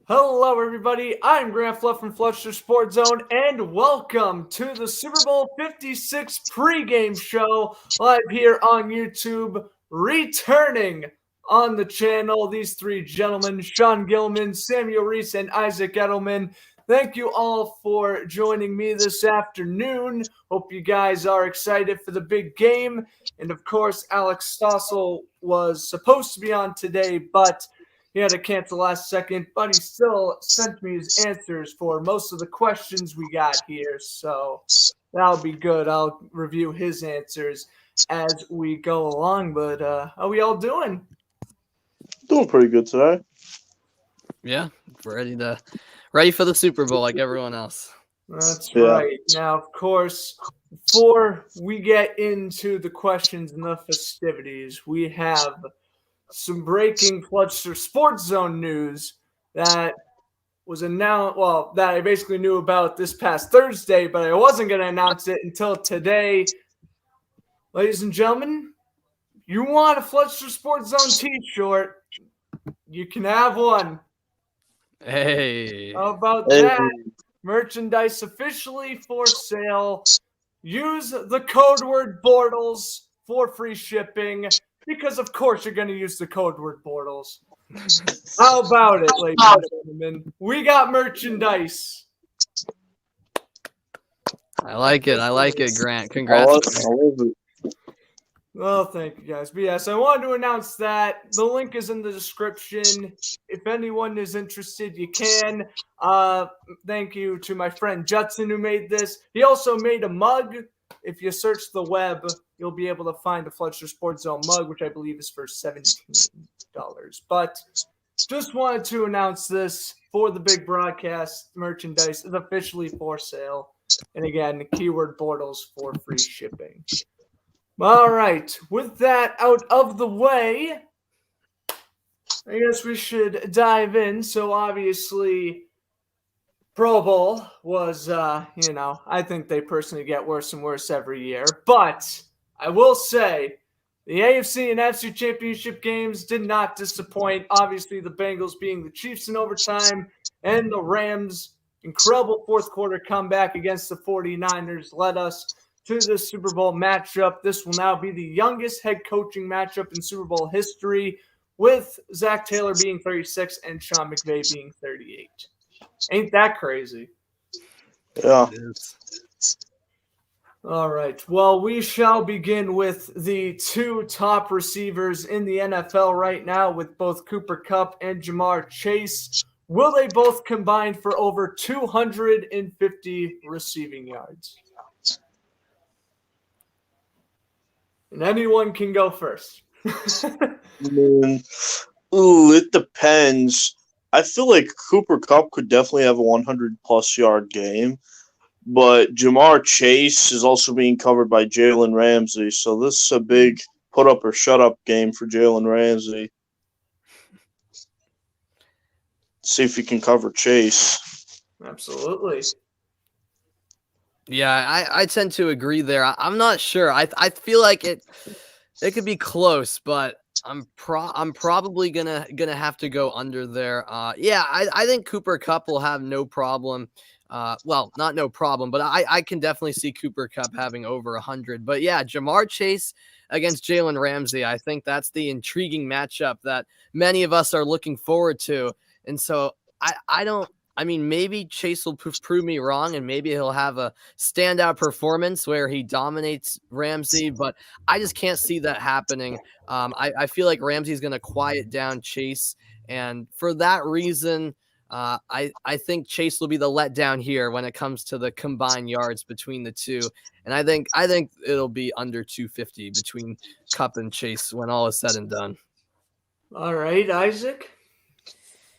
Hello, everybody. I'm Grant Fluff from Fletcher Sports Zone, and welcome to the Super Bowl 56 pregame show live here on YouTube. Returning on the channel, these three gentlemen, Shawn Gilman, Samuel Reese, and Isaac Edelman. Thank you all for joining me this afternoon. Hope you guys are excited for the big game. And of course, Alex Stossel was supposed to be on today, but he had to cancel last second, but he still sent me his answers for most of the questions we got here. So that'll be good. I'll review his answers as we go along. But how are we all doing? Doing pretty good today. Yeah, ready for the Super Bowl like everyone else. That's right. Now, of course, before we get into the questions and the festivities, we have some breaking Fletcher Sports Zone news that was announced, that I basically knew about this past Thursday, but I wasn't going to announce it until today. Ladies and gentlemen, you want a Fletcher Sports Zone t-shirt, you can have one. Hey. How about that? Merchandise officially for sale. Use the code word Bortles for free shipping. Because, of course, you're going to use the code word Bortles. How about it, ladies and gentlemen? We got merchandise. I like it, Grant. Congrats. Well, thank you, guys. But yes, I wanted to announce that. The link is in the description. If anyone is interested, you can. Thank you to my friend Judson who made this. He also made a mug. If you search the web, you'll be able to find a Fletcher Sports Zone mug, which I believe is for $17. But just wanted to announce this for the big broadcast. Merchandise is officially for sale. And again, keyword Bortles for free shipping. All right. With that out of the way, I guess we should dive in. So obviously, Pro Bowl was, I think they personally get worse and worse every year. But I will say the AFC and NFC championship games did not disappoint. Obviously, the Bengals being the Chiefs in overtime and the Rams' incredible fourth quarter comeback against the 49ers led us to the Super Bowl matchup. This will now be the youngest head coaching matchup in Super Bowl history, with Zach Taylor being 36 and Sean McVay being 38. Ain't that crazy? Yeah. All right. Well, we shall begin with the two top receivers in the NFL right now, with both Cooper Kupp and Jamar Chase. Will they both combine for over 250 receiving yards? And anyone can go first. It depends. I feel like Cooper Kupp could definitely have a 100-plus yard game, but Jamar Chase is also being covered by Jalen Ramsey, so this is a big put-up or shut-up game for Jalen Ramsey. See if he can cover Chase. Absolutely. Yeah, I tend to agree there. I'm not sure. I feel like it could be close, but I'm probably gonna have to go under there. I think Cooper Kupp will have no problem. Well, not no problem, but I can definitely see Cooper Kupp having over 100. But yeah, Jamar Chase against Jalen Ramsey, I think that's the intriguing matchup that many of us are looking forward to. And so maybe Chase will prove me wrong, and maybe he'll have a standout performance where he dominates Ramsey, but I just can't see that happening. I feel like Ramsey's going to quiet down Chase, and for that reason, I think Chase will be the letdown here when it comes to the combined yards between the two, and I think it'll be under 250 between Kupp and Chase when all is said and done. All right, Isaac?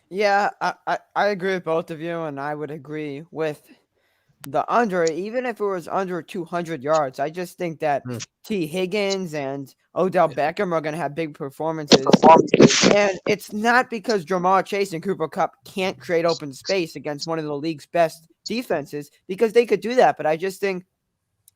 Yeah, I agree with both of you, and I would agree with the under, even if it was under 200 yards. I just think that T. Higgins and Odell Beckham are going to have big performances. And it's not because Jamar Chase and Cooper Kupp can't create open space against one of the league's best defenses, because they could do that. But I just think,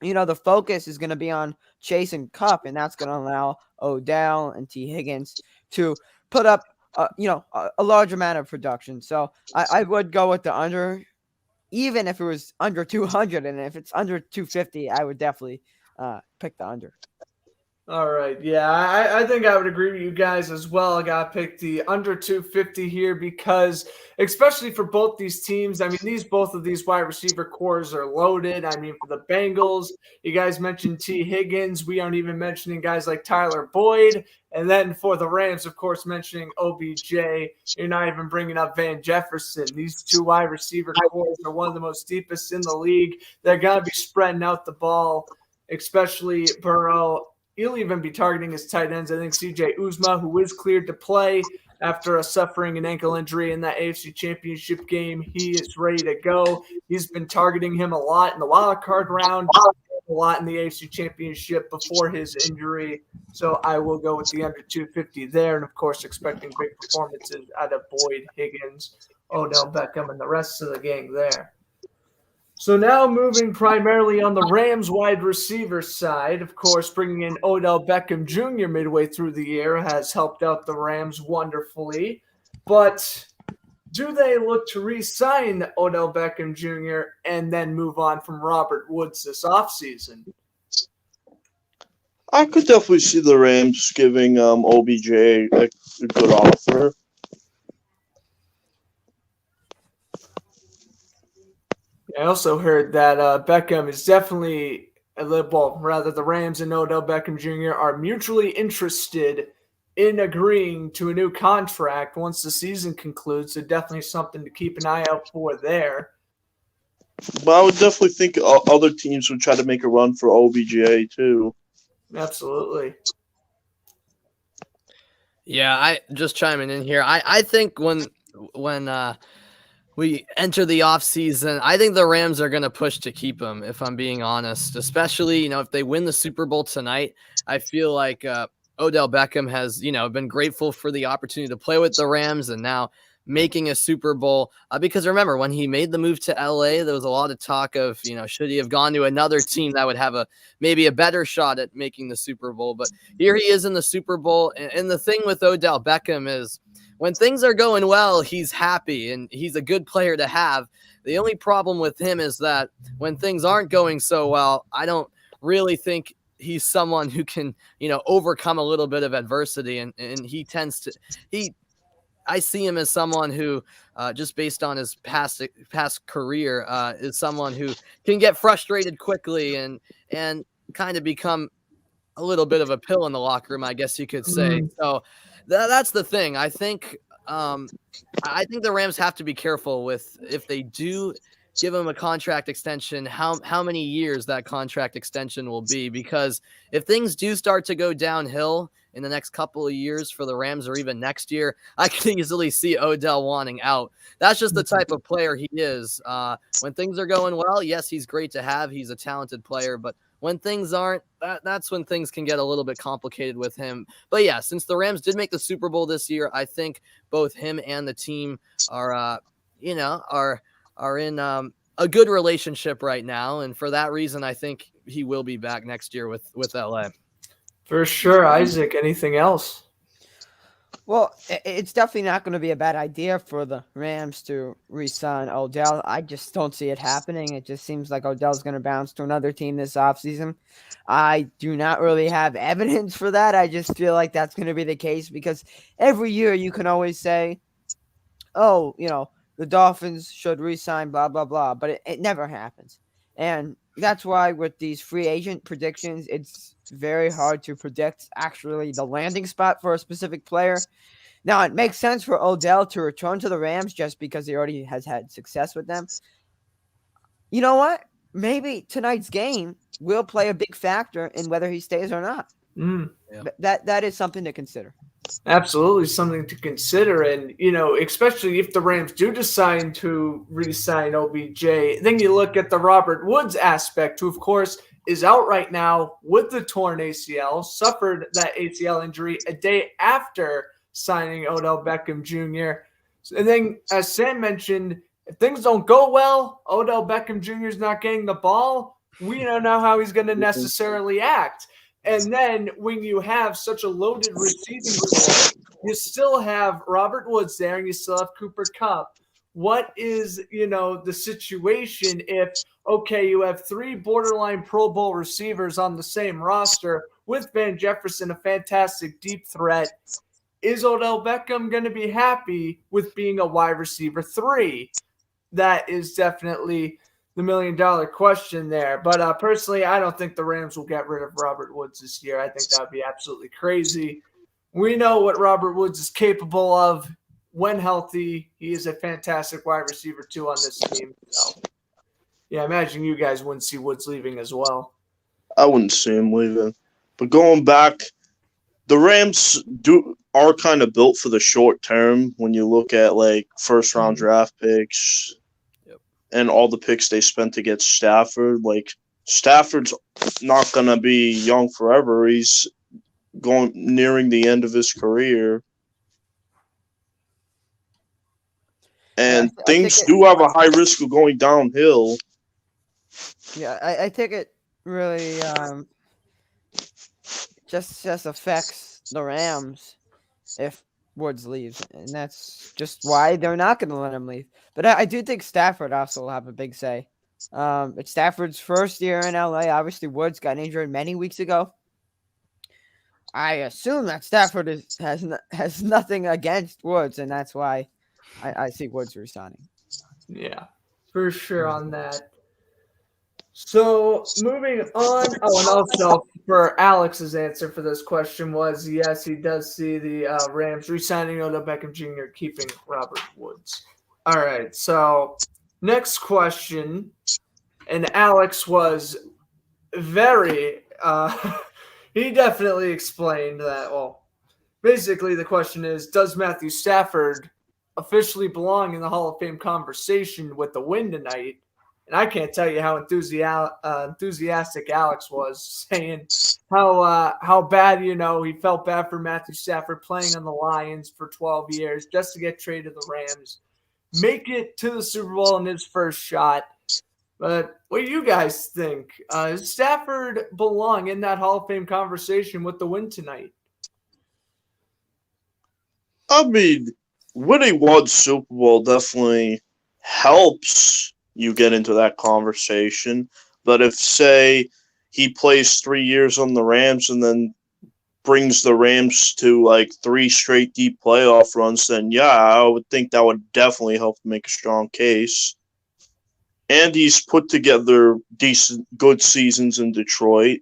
the focus is going to be on Chase and Kupp, and that's going to allow Odell and T. Higgins to put up a large amount of production. So I would go with the under, even if it was under 200, and if it's under 250, I would definitely pick the under. All right. Yeah, I think I would agree with you guys as well. I got to pick the under 250 here because, especially for both these teams, I mean, both of these wide receiver cores are loaded. I mean, for the Bengals, you guys mentioned T. Higgins. We aren't even mentioning guys like Tyler Boyd. And then for the Rams, of course, mentioning OBJ. You're not even bringing up Van Jefferson. These two wide receiver cores are one of the most deepest in the league. They're going to be spreading out the ball, especially Burrow. He'll even be targeting his tight ends. I think C.J. Uzomah, who is cleared to play after suffering an ankle injury in that AFC Championship game, he is ready to go. He's been targeting him a lot in the wild card round, a lot in the AFC Championship before his injury. So I will go with the under 250 there, and of course expecting big performances out of Boyd, Higgins, Odell Beckham, and the rest of the gang there. So now moving primarily on the Rams wide receiver side, of course, bringing in Odell Beckham Jr. midway through the year has helped out the Rams wonderfully. But do they look to re-sign Odell Beckham Jr. and then move on from Robert Woods this offseason? I could definitely see the Rams giving OBJ a good offer. I also heard that Beckham is definitely the Rams and Odell Beckham Jr. are mutually interested in agreeing to a new contract once the season concludes. So definitely something to keep an eye out for there. But I would definitely think other teams would try to make a run for OBJ too. Absolutely. Yeah, I just chiming in here. I think when we enter the offseason, I think the Rams are going to push to keep him, if I'm being honest, especially, if they win the Super Bowl tonight. I feel like Odell Beckham has, been grateful for the opportunity to play with the Rams and now making a Super Bowl. Because remember, when he made the move to LA, there was a lot of talk of, should he have gone to another team that would have maybe a better shot at making the Super Bowl. But here he is in the Super Bowl. And the thing with Odell Beckham is, when things are going well, he's happy and he's a good player to have. The only problem with him is that when things aren't going so well, I don't really think he's someone who can, overcome a little bit of adversity. And he tends to I see him as someone who, just based on his past career, is someone who can get frustrated quickly and kind of become a little bit of a pill in the locker room, I guess you could say. So that's the thing. I think the Rams have to be careful with, if they do give him a contract extension, how many years that contract extension will be, because if things do start to go downhill in the next couple of years for the Rams, or even next year, I can easily see Odell wanting out. That's just the type of player he is. When things are going well, yes, he's great to have. He's a talented player, but when things aren't, that's when things can get a little bit complicated with him. But yeah, since the Rams did make the Super Bowl this year, I think both him and the team are in a good relationship right now. And for that reason, I think he will be back next year with LA. For sure. Isaac, anything else? Well, it's definitely not going to be a bad idea for the Rams to re-sign Odell. I just don't see it happening. It just seems like Odell's going to bounce to another team this offseason. I do not really have evidence for that. I just feel like that's going to be the case, because every year you can always say, oh, the Dolphins should re-sign blah, blah, blah, but it never happens. And that's why with these free agent predictions, it's very hard to predict actually the landing spot for a specific player. Now, it makes sense for Odell to return to the Rams just because he already has had success with them. You know what? Maybe tonight's game will play a big factor in whether he stays or not. Yeah. That is something to consider. Absolutely something to consider. And, especially if the Rams do decide to re-sign OBJ, then you look at the Robert Woods aspect, who, of course, is out right now with the torn ACL, suffered that ACL injury a day after signing Odell Beckham Jr. And then, as Sam mentioned, if things don't go well, Odell Beckham Jr. is not getting the ball, we don't know how he's going to necessarily act. And then when you have such a loaded receiving core you still have Robert Woods there and you still have Cooper Kupp. What is, the situation if, okay, you have 3 borderline Pro Bowl receivers on the same roster with Van Jefferson, a fantastic deep threat. Is Odell Beckham going to be happy with being a wide receiver 3? That is definitely the $1 million question there. But personally, I don't think the Rams will get rid of Robert Woods this year. I think that would be absolutely crazy. We know what Robert Woods is capable of when healthy. He is a fantastic wide receiver too on this team. So, yeah, imagine you guys wouldn't see Woods leaving as well. I wouldn't see him leaving. But going back, the Rams are kind of built for the short term when you look at like first round draft picks and all the picks they spent to get Stafford. Like Stafford's not gonna be young forever. He's nearing the end of his career. And things do have a high risk of going downhill. Yeah, I think it really just affects the Rams if Woods leaves, and that's just why they're not going to let him leave. But I do think Stafford also will have a big say. It's Stafford's first year in LA. Obviously, Woods got injured many weeks ago. I assume that Stafford has nothing against Woods, and that's why I see Woods resigning. Yeah, for sure on that. So moving on. Oh, and also for Alex's answer for this question was yes, he does see the Rams re-signing Odell Beckham Jr., keeping Robert Woods. All right, so next question, and Alex was very. He definitely explained that. Well, basically the question is: does Matthew Stafford officially belong in the Hall of Fame conversation with the win tonight? And I can't tell you how enthusiastic Alex was, saying how bad, he felt bad for Matthew Stafford playing on the Lions for 12 years just to get traded to the Rams, make it to the Super Bowl in his first shot. But what do you guys think? Does Stafford belong in that Hall of Fame conversation with the win tonight? I mean, winning one Super Bowl definitely helps you get into that conversation. But if, say, he plays 3 years on the Rams and then brings the Rams to like 3 straight deep playoff runs, then yeah, I would think that would definitely help make a strong case. And he's put together good seasons in Detroit,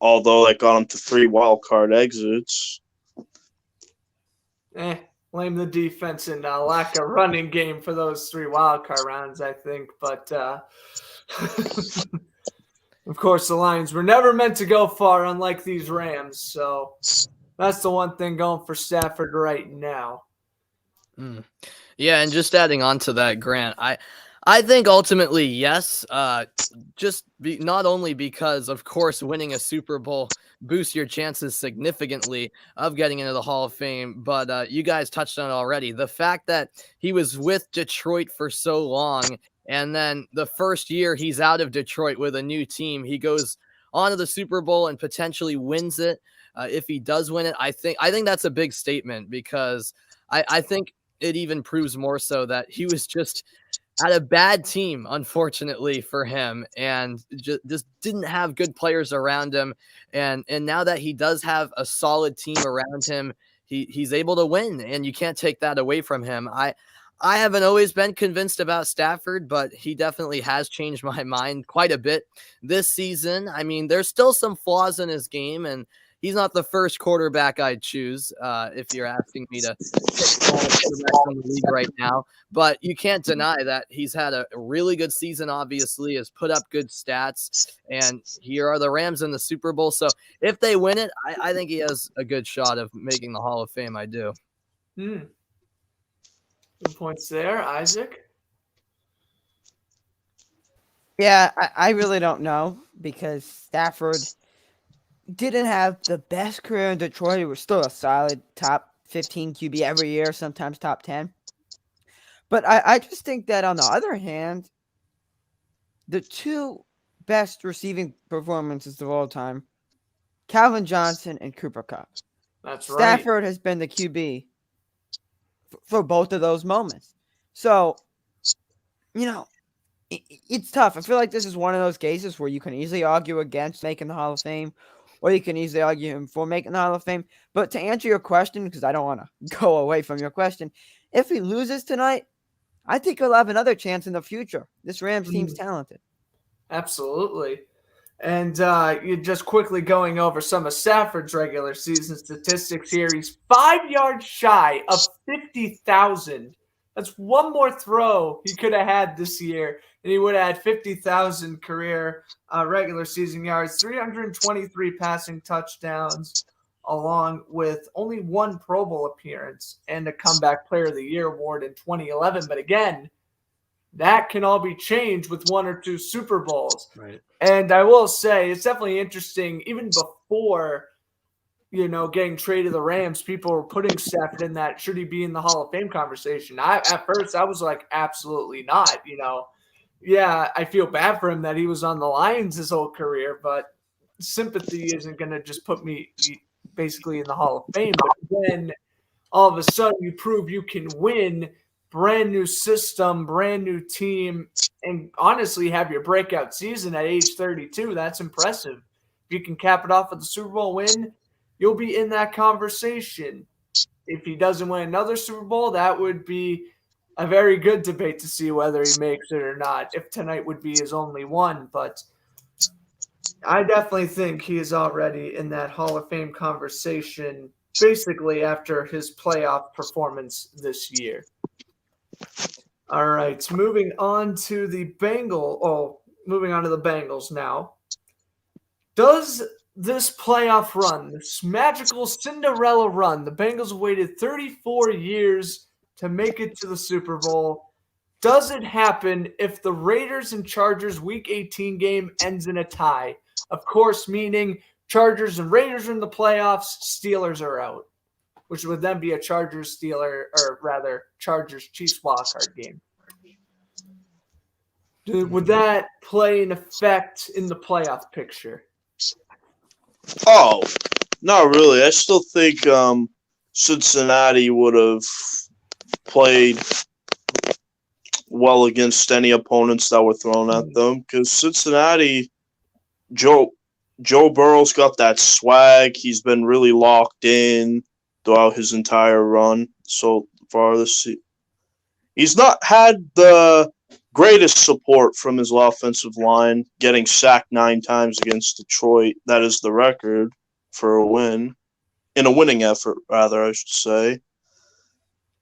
although that got him to 3 wild card exits. Blame the defense and lack of running game for those 3 wildcard rounds, I think. But, of course, the Lions were never meant to go far, unlike these Rams. So that's the one thing going for Stafford right now. Yeah, and just adding on to that, Grant, I think ultimately, yes, not only because, of course, winning a Super Bowl boosts your chances significantly of getting into the Hall of Fame, but you guys touched on it already. The fact that he was with Detroit for so long, and then the first year he's out of Detroit with a new team, he goes on to the Super Bowl and potentially wins it. If he does win it, I think that's a big statement, because I think it even proves more so that he was just at a bad team, unfortunately for him, and just didn't have good players around him. And now that he does have a solid team around him, he's able to win, and you can't take that away from him. I haven't always been convinced about Stafford, but he definitely has changed my mind quite a bit this season. I mean, there's still some flaws in his game, and he's not the first quarterback I'd choose if you're asking me to pick all the quarterbacks in the league right now. But you can't deny that he's had a really good season, obviously, has put up good stats, and here are the Rams in the Super Bowl. So if they win it, I think he has a good shot of making the Hall of Fame. I do. Good points there, Isaac. Yeah, I really don't know, because Stafford didn't have the best career in Detroit. He was still a solid top 15 QB every year, sometimes top 10. But I just think that, on the other hand, the 2 best receiving performances of all time, Calvin Johnson and Cooper Kupp. That's right. Stafford has been the QB for both of those moments. So, it's tough. I feel like this is one of those cases where you can easily argue against making the Hall of Fame, or you can easily argue him for making the Hall of Fame. But to answer your question, because I don't want to go away from your question, if he loses tonight, I think he'll have another chance in the future. This Rams team's talented. Absolutely. And you're just quickly going over some of Stafford's regular season statistics here. He's 5 yards shy of 50,000. That's one more throw he could have had this year, and he would have had 50,000 career regular season yards, 323 passing touchdowns, along with only one Pro Bowl appearance and a Comeback Player of the Year award in 2011. But again, that can all be changed with 1 or 2 Super Bowls. Right. And I will say it's definitely interesting. Even before, getting traded to the Rams, people were putting Stafford in that should he be in the Hall of Fame conversation. At first I was like, absolutely not. Yeah, I feel bad for him that he was on the Lions his whole career, but sympathy isn't going to just put me basically in the Hall of Fame. But when all of a sudden you prove you can win, brand new system, brand new team, and honestly have your breakout season at age 32, that's impressive. If you can cap it off with the Super Bowl win, you'll be in that conversation. If he doesn't win another Super Bowl, that would be a very good debate to see whether he makes it or not, if tonight would be his only one. But I definitely think he is already in that Hall of Fame conversation, basically after his playoff performance this year. All right, moving on to the Bengals now. Does this playoff run, this magical Cinderella run, the Bengals waited 34 years to make it to the Super Bowl, does it happen if the Raiders and Chargers Week 18 game ends in a tie? Of course, meaning Chargers and Raiders are in the playoffs, Steelers are out, which would then be a Chargers-Chiefs wildcard game. Would that play an effect in the playoff picture? Oh, not really. I still think Cincinnati would have played well against any opponents that were thrown at them, because Cincinnati, Joe Burrow's got that swag. He's been really locked in throughout his entire run so far this season. He's not had the greatest support from his offensive line, getting sacked 9 times against Detroit. That is the record for a win. In a winning effort, rather, I should say.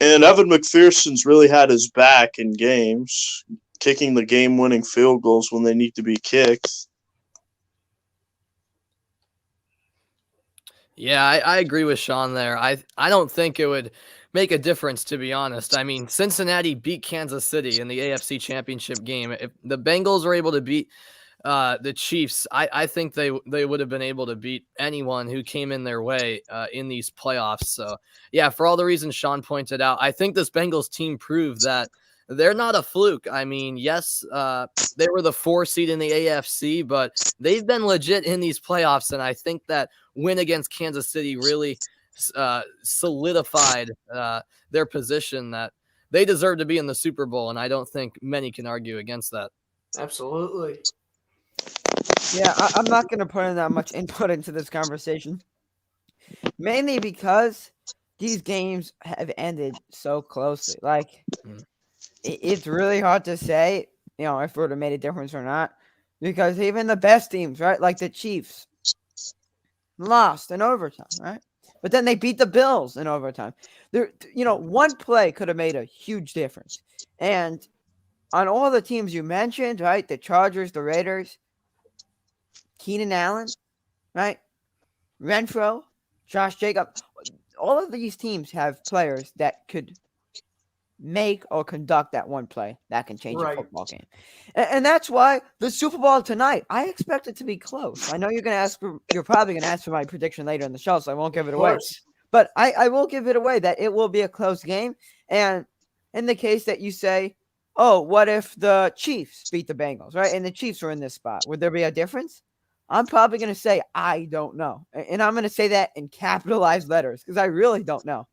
And Evan McPherson's really had his back in games, kicking the game-winning field goals when they need to be kicked. Yeah, I agree with Shawn there. I don't think it would make a difference, to be honest. I mean, Cincinnati beat Kansas City in the AFC Championship game. If the Bengals were able to beat the Chiefs, I think they would have been able to beat anyone who came in their way in these playoffs. So, yeah, for all the reasons Shawn pointed out, I think this Bengals team proved that they're not a fluke. I mean, yes, they were the 4 seed in the AFC, but they've been legit in these playoffs, and I think that win against Kansas City really solidified their position that they deserve to be in the Super Bowl, and I don't think many can argue against that. Absolutely. Yeah, I'm not going to put in that much input into this conversation, mainly because these games have ended so closely. Like, it's really hard to say, if it would have made a difference or not, because even the best teams, right, like the Chiefs, lost in overtime, right? But then they beat the Bills in overtime. One play could have made a huge difference. And on all the teams you mentioned, right, the Chargers, the Raiders, Keenan Allen, right, Renfro, Josh Jacobs, all of these teams have players that could make or conduct that one play that can change a football game. And that's why the Super Bowl tonight, I expect it to be close. I know you're probably going to ask for my prediction later in the show, so I won't give it away. But I will give it away that it will be a close game. And in the case that you say, oh, what if the Chiefs beat the Bengals, right? And the Chiefs are in this spot. Would there be a difference? I'm probably going to say, I don't know. And I'm going to say that in capitalized letters because I really don't know.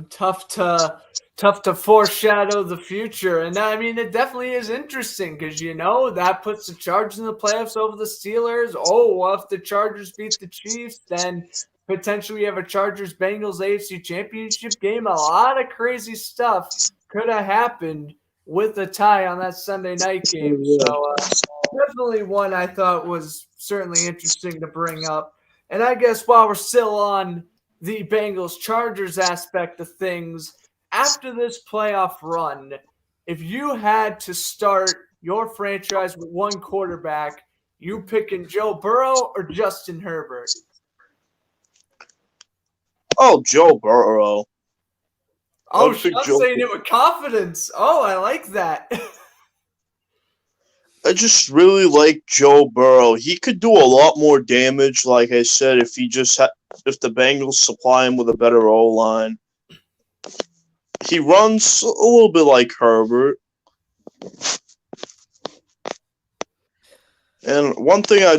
Tough to foreshadow the future, and I mean it definitely is interesting because that puts the Chargers in the playoffs over the Steelers. Oh, well, if the Chargers beat the Chiefs, then potentially you have a Chargers Bengals AFC Championship game. A lot of crazy stuff could have happened with a tie on that Sunday night game. So definitely one I thought was certainly interesting to bring up. And I guess while we're still on the Bengals Chargers aspect of things, after this playoff run, if you had to start your franchise with one quarterback, you picking Joe Burrow or Justin Herbert? Oh, Joe Burrow. Oh, I'd pick Sean's Joe. saying it with confidence. Oh, I like that. I just really like Joe Burrow. He could do a lot more damage, like I said, if if the Bengals supply him with a better O line. He runs a little bit like Herbert. And one thing I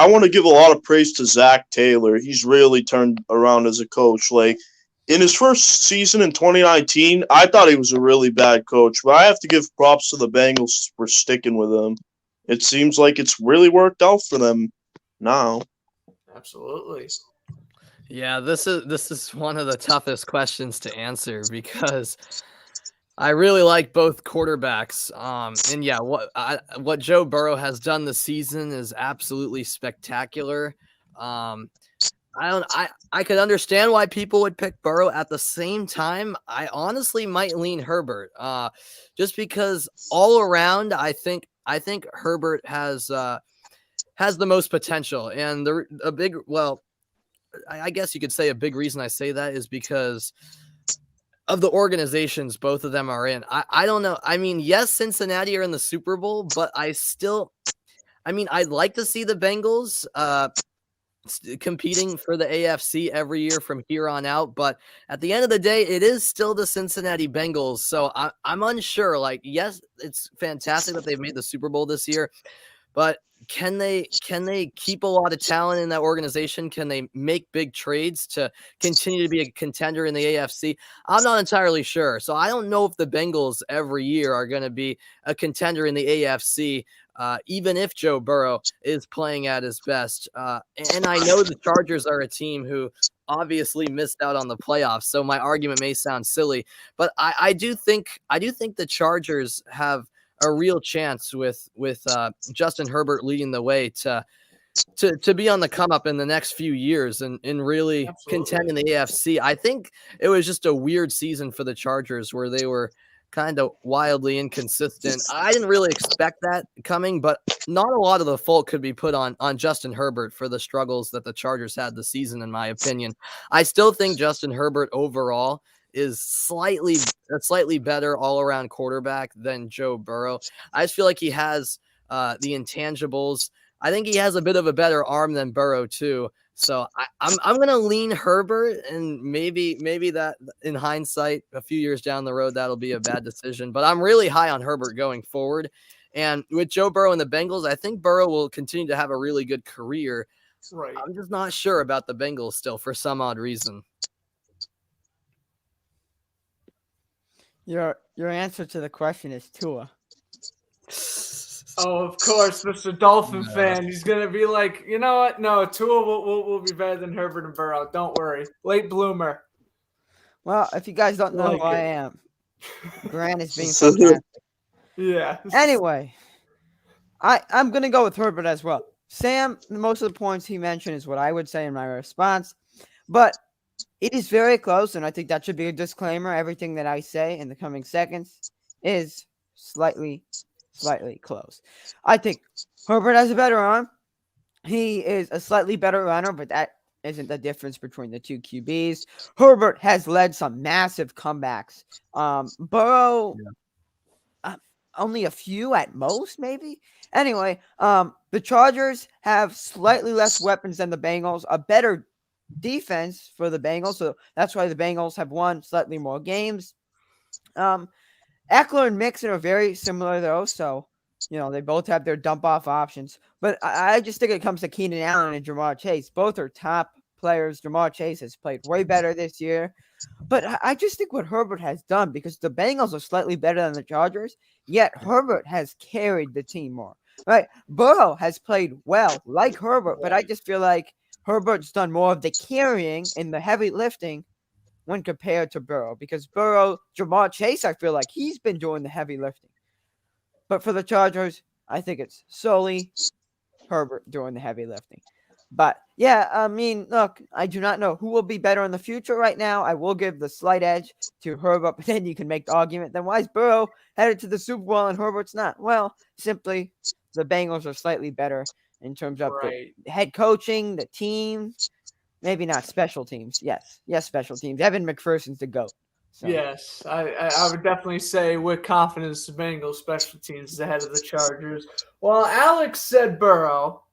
want to give a lot of praise to Zach Taylor. He's really turned around as a coach. Like in his first season in 2019, I thought he was a really bad coach, but I have to give props to the Bengals for sticking with him. It seems like it's really worked out for them now. Absolutely. Yeah, this is one of the toughest questions to answer because I really like both quarterbacks. And yeah, what Joe Burrow has done this season is absolutely spectacular. I could understand why people would pick Burrow. At the same time, I honestly might lean Herbert. Just because all around, I think Herbert has the most potential, and I guess you could say a big reason I say that is because of the organizations both of them are in. I don't know. I mean, yes, Cincinnati are in the Super Bowl, but I'd like to see the Bengals competing for the AFC every year from here on out. But at the end of the day, it is still the Cincinnati Bengals. So I'm unsure. Like, yes, it's fantastic that they've made the Super Bowl this year, but can they keep a lot of talent in that organization? Can they make big trades to continue to be a contender in the AFC? I'm not entirely sure. So I don't know if the Bengals every year are going to be a contender in the AFC, even if Joe Burrow is playing at his best. And I know the Chargers are a team who obviously missed out on the playoffs. So my argument may sound silly, but I do think the Chargers have a real chance with Justin Herbert leading the way to be on the come up in the next few years and really contend in the AFC. I think it was just a weird season for the Chargers where they were kind of wildly inconsistent. I didn't really expect that coming, but not a lot of the fault could be put on Justin Herbert for the struggles that the Chargers had this season, in my opinion. I still think Justin Herbert overall is a slightly better all-around quarterback than Joe Burrow. I just feel like he has the intangibles. I think he has a bit of a better arm than Burrow too. So I'm gonna lean Herbert, and maybe that in hindsight, a few years down the road, that'll be a bad decision. But I'm really high on Herbert going forward. And with Joe Burrow and the Bengals, I think Burrow will continue to have a really good career. Right. I'm just not sure about the Bengals still for some odd reason. Your answer to the question is Tua. Oh, of course, Mr. Dolphin fan. He's gonna be like, you know what? No, Tua will be better than Herbert and Burrow. Don't worry. Late bloomer. Well, if you guys don't know Like who I it. am, Grant is being fantastic. Yeah. Anyway, I'm gonna go with Herbert as well. Sam, most of the points he mentioned is what I would say in my response, but it is very close, and I think that should be a disclaimer. Everything that I say in the coming seconds is slightly close. I think Herbert has a better arm. He is a slightly better runner, but that isn't the difference between the two QBs. Herbert has led some massive comebacks. Burrow, only a few at most, maybe. Anyway, the Chargers have slightly less weapons than the Bengals, a better defense for the Bengals, so that's why the Bengals have won slightly more games. Eckler and Mixon are very similar though, so they both have their dump off options. But I just think it comes to Keenan Allen and Jamar Chase. Both are top players. Jamar Chase has played way better this year. But I just think what Herbert has done, because the Bengals are slightly better than the Chargers, yet Herbert has carried the team more. Right? Burrow has played well, like Herbert, but I just feel like Herbert's done more of the carrying and the heavy lifting when compared to Burrow. Because Jamar Chase, I feel like he's been doing the heavy lifting. But for the Chargers, I think it's solely Herbert doing the heavy lifting. But yeah, I mean, look, I do not know who will be better in the future right now. I will give the slight edge to Herbert, but then you can make the argument, then why is Burrow headed to the Super Bowl and Herbert's not? Well, simply the Bengals are slightly better in terms of the head coaching, the team, maybe not special teams. Yes, special teams. Evan McPherson's the GOAT. So. Yes, I would definitely say with confidence the Bengals special teams is ahead of the Chargers. Well, Alex said Burrow,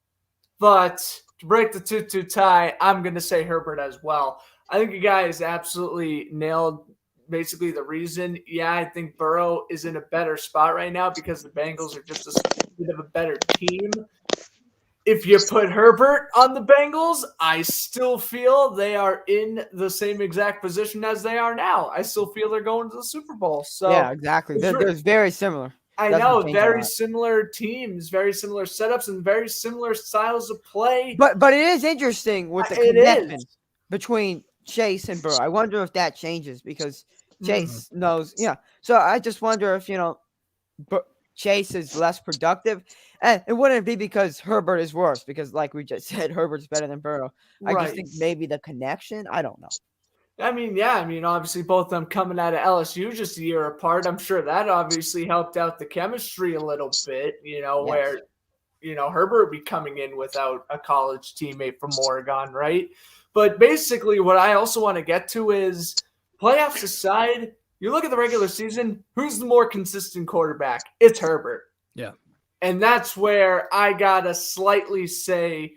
but to break the 2-2 tie, I'm going to say Herbert as well. I think you guys absolutely nailed basically the reason. Yeah, I think Burrow is in a better spot right now because the Bengals are just a bit of a better team. If you put Herbert on the Bengals, I still feel they are in the same exact position as they are now. I still feel they're going to the Super Bowl. So yeah, exactly. They're very similar. I know, very similar teams, very similar setups, and very similar styles of play. But it is interesting with the connection between Chase and Burrow. I wonder if that changes because Chase knows. Yeah. So I just wonder if, Chase is less productive. And it wouldn't be because Herbert is worse, because like we just said, Herbert's better than Burrow. I just think maybe the connection, I don't know. I mean, obviously both of them coming out of LSU just a year apart. I'm sure that obviously helped out the chemistry a little bit, where, Herbert would be coming in without a college teammate from Oregon, right? But basically what I also want to get to is playoffs aside, you look at the regular season, who's the more consistent quarterback? It's Herbert. Yeah. And that's where I got to slightly say,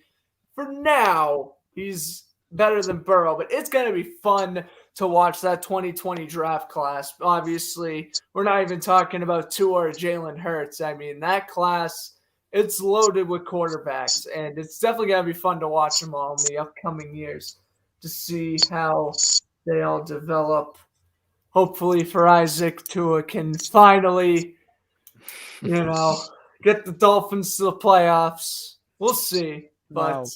for now, he's better than Burrow, but it's going to be fun to watch that 2020 draft class. Obviously, we're not even talking about Tua or Jalen Hurts. I mean, that class, it's loaded with quarterbacks, and it's definitely going to be fun to watch them all in the upcoming years to see how they all develop. Hopefully for Isaac, Tua can finally, get the Dolphins to the playoffs. We'll see, but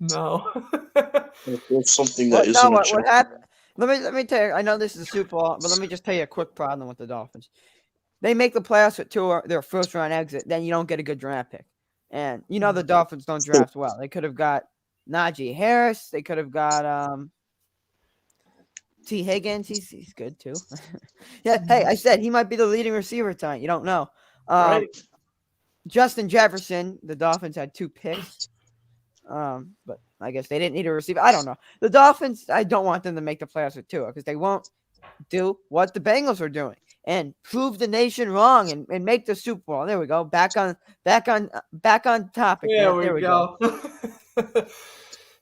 no. That's something that isn't what happened? Let me tell you. I know this is a Super Bowl, but let me just tell you a quick problem with the Dolphins. They make the playoffs with Tua, their first round exit, then you don't get a good draft pick. And the Dolphins don't draft well. They could have got Najee Harris. They could have got T. Higgins. He's good too. Yeah. Hey, I said he might be the leading receiver tonight. You don't know. Right. Justin Jefferson. The Dolphins had 2 picks. But I guess they didn't need a receiver. I don't know. The Dolphins, I don't want them to make the playoffs with Tua because they won't do what the Bengals are doing and prove the nation wrong and make the Super Bowl. There we go. Back on topic. Yeah, there we go.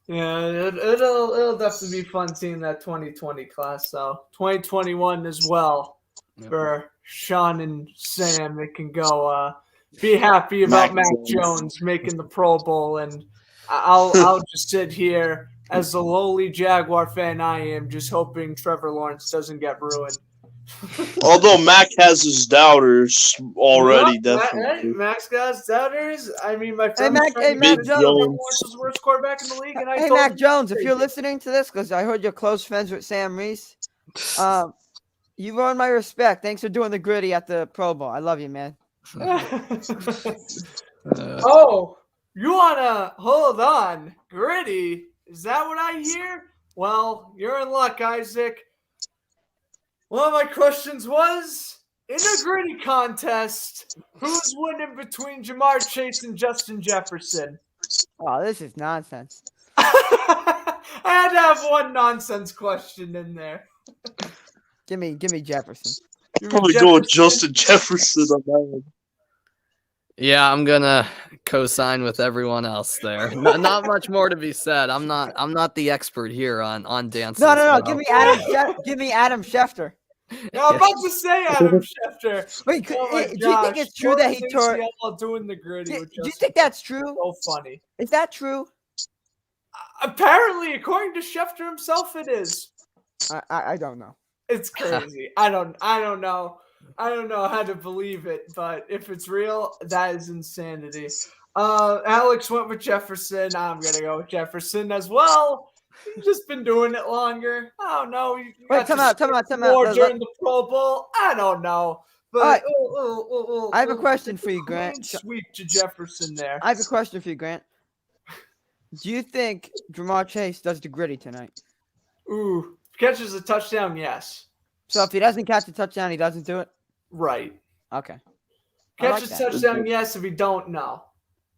Yeah, it'll definitely be fun seeing that 2020 class. So 2021 as well for Shawn and Sam. They can go be happy about Mac Jones making the Pro Bowl, and I'll just sit here as the lowly Jaguar fan I am, just hoping Trevor Lawrence doesn't get ruined. Although Mac has his doubters already, definitely. Mac's got his doubters. I mean, my friend Mac Jones is the worst quarterback in the league, and hey, Mac Jones, if you're listening to this, because I heard you're close friends with Sam Reese, you've earned my respect. Thanks for doing the gritty at the Pro Bowl. I love you, man. Oh, you wanna hold on? Gritty? Is that what I hear? Well, you're in luck, Isaac. One of my questions was, in a gritty contest, who's winning between Jamar Chase and Justin Jefferson? Oh, this is nonsense. I had to have one nonsense question in there. Give me Jefferson. Probably go with Justin Jefferson on that one. Yeah, I'm gonna co-sign with everyone else there. Not much more to be said. I'm not the expert here on dances. No. Give me Adam Schefter. No, I'm about to say Adam Schefter. Wait, do you think it's true that he tore? Doing the gritty. Do you think that's true? So funny. Is that true? Apparently, according to Schefter himself, it is. I don't know. It's crazy. I don't know. I don't know how to believe it, but if it's real, that is insanity. Alex went with Jefferson. I'm gonna go with Jefferson as well. He's just been doing it longer. I don't know. You Wait, got time out. more during the Pro Bowl. I don't know. But I have a question for you, Grant. Sweep to Jefferson there. I have a question for you, Grant. Do you think Jamar Chase does the gritty tonight? Ooh, catches a touchdown, yes. So if he doesn't catch a touchdown, he doesn't do it? Right. Okay. Catches a touchdown, yes. If he don't, no.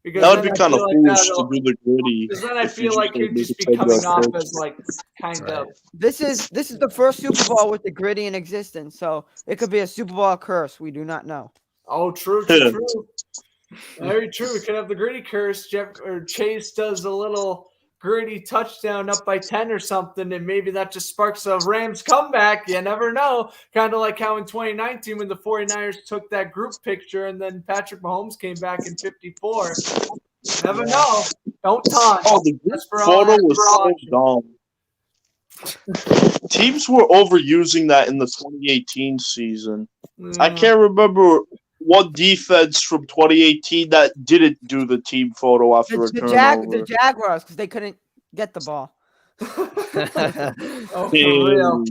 Because That would be then I kind of feel foolish that'll- to do the gritty. Because then I if you feel like don't he'd make just a be coming touchdown off catch. as like kind Right. of. This is the first Super Bowl with the gritty in existence, so it could be a Super Bowl curse. We do not know. Oh, true. Very true. We could have the gritty curse. Chase does a little gritty touchdown up by 10 or something, and maybe that just sparks a Rams comeback. You never know. Kind of like how in 2019 when the 49ers took that group picture and then Patrick Mahomes came back in 54. You never know. Don't taunt. Oh, the group That's for all- photo that's was for all so dumb. Teams were overusing that in the 2018 season. I Yeah. can't remember what defense from 2018 that didn't do the team photo after a turnover. The Jaguars, because they couldn't get the ball. Oh, for real.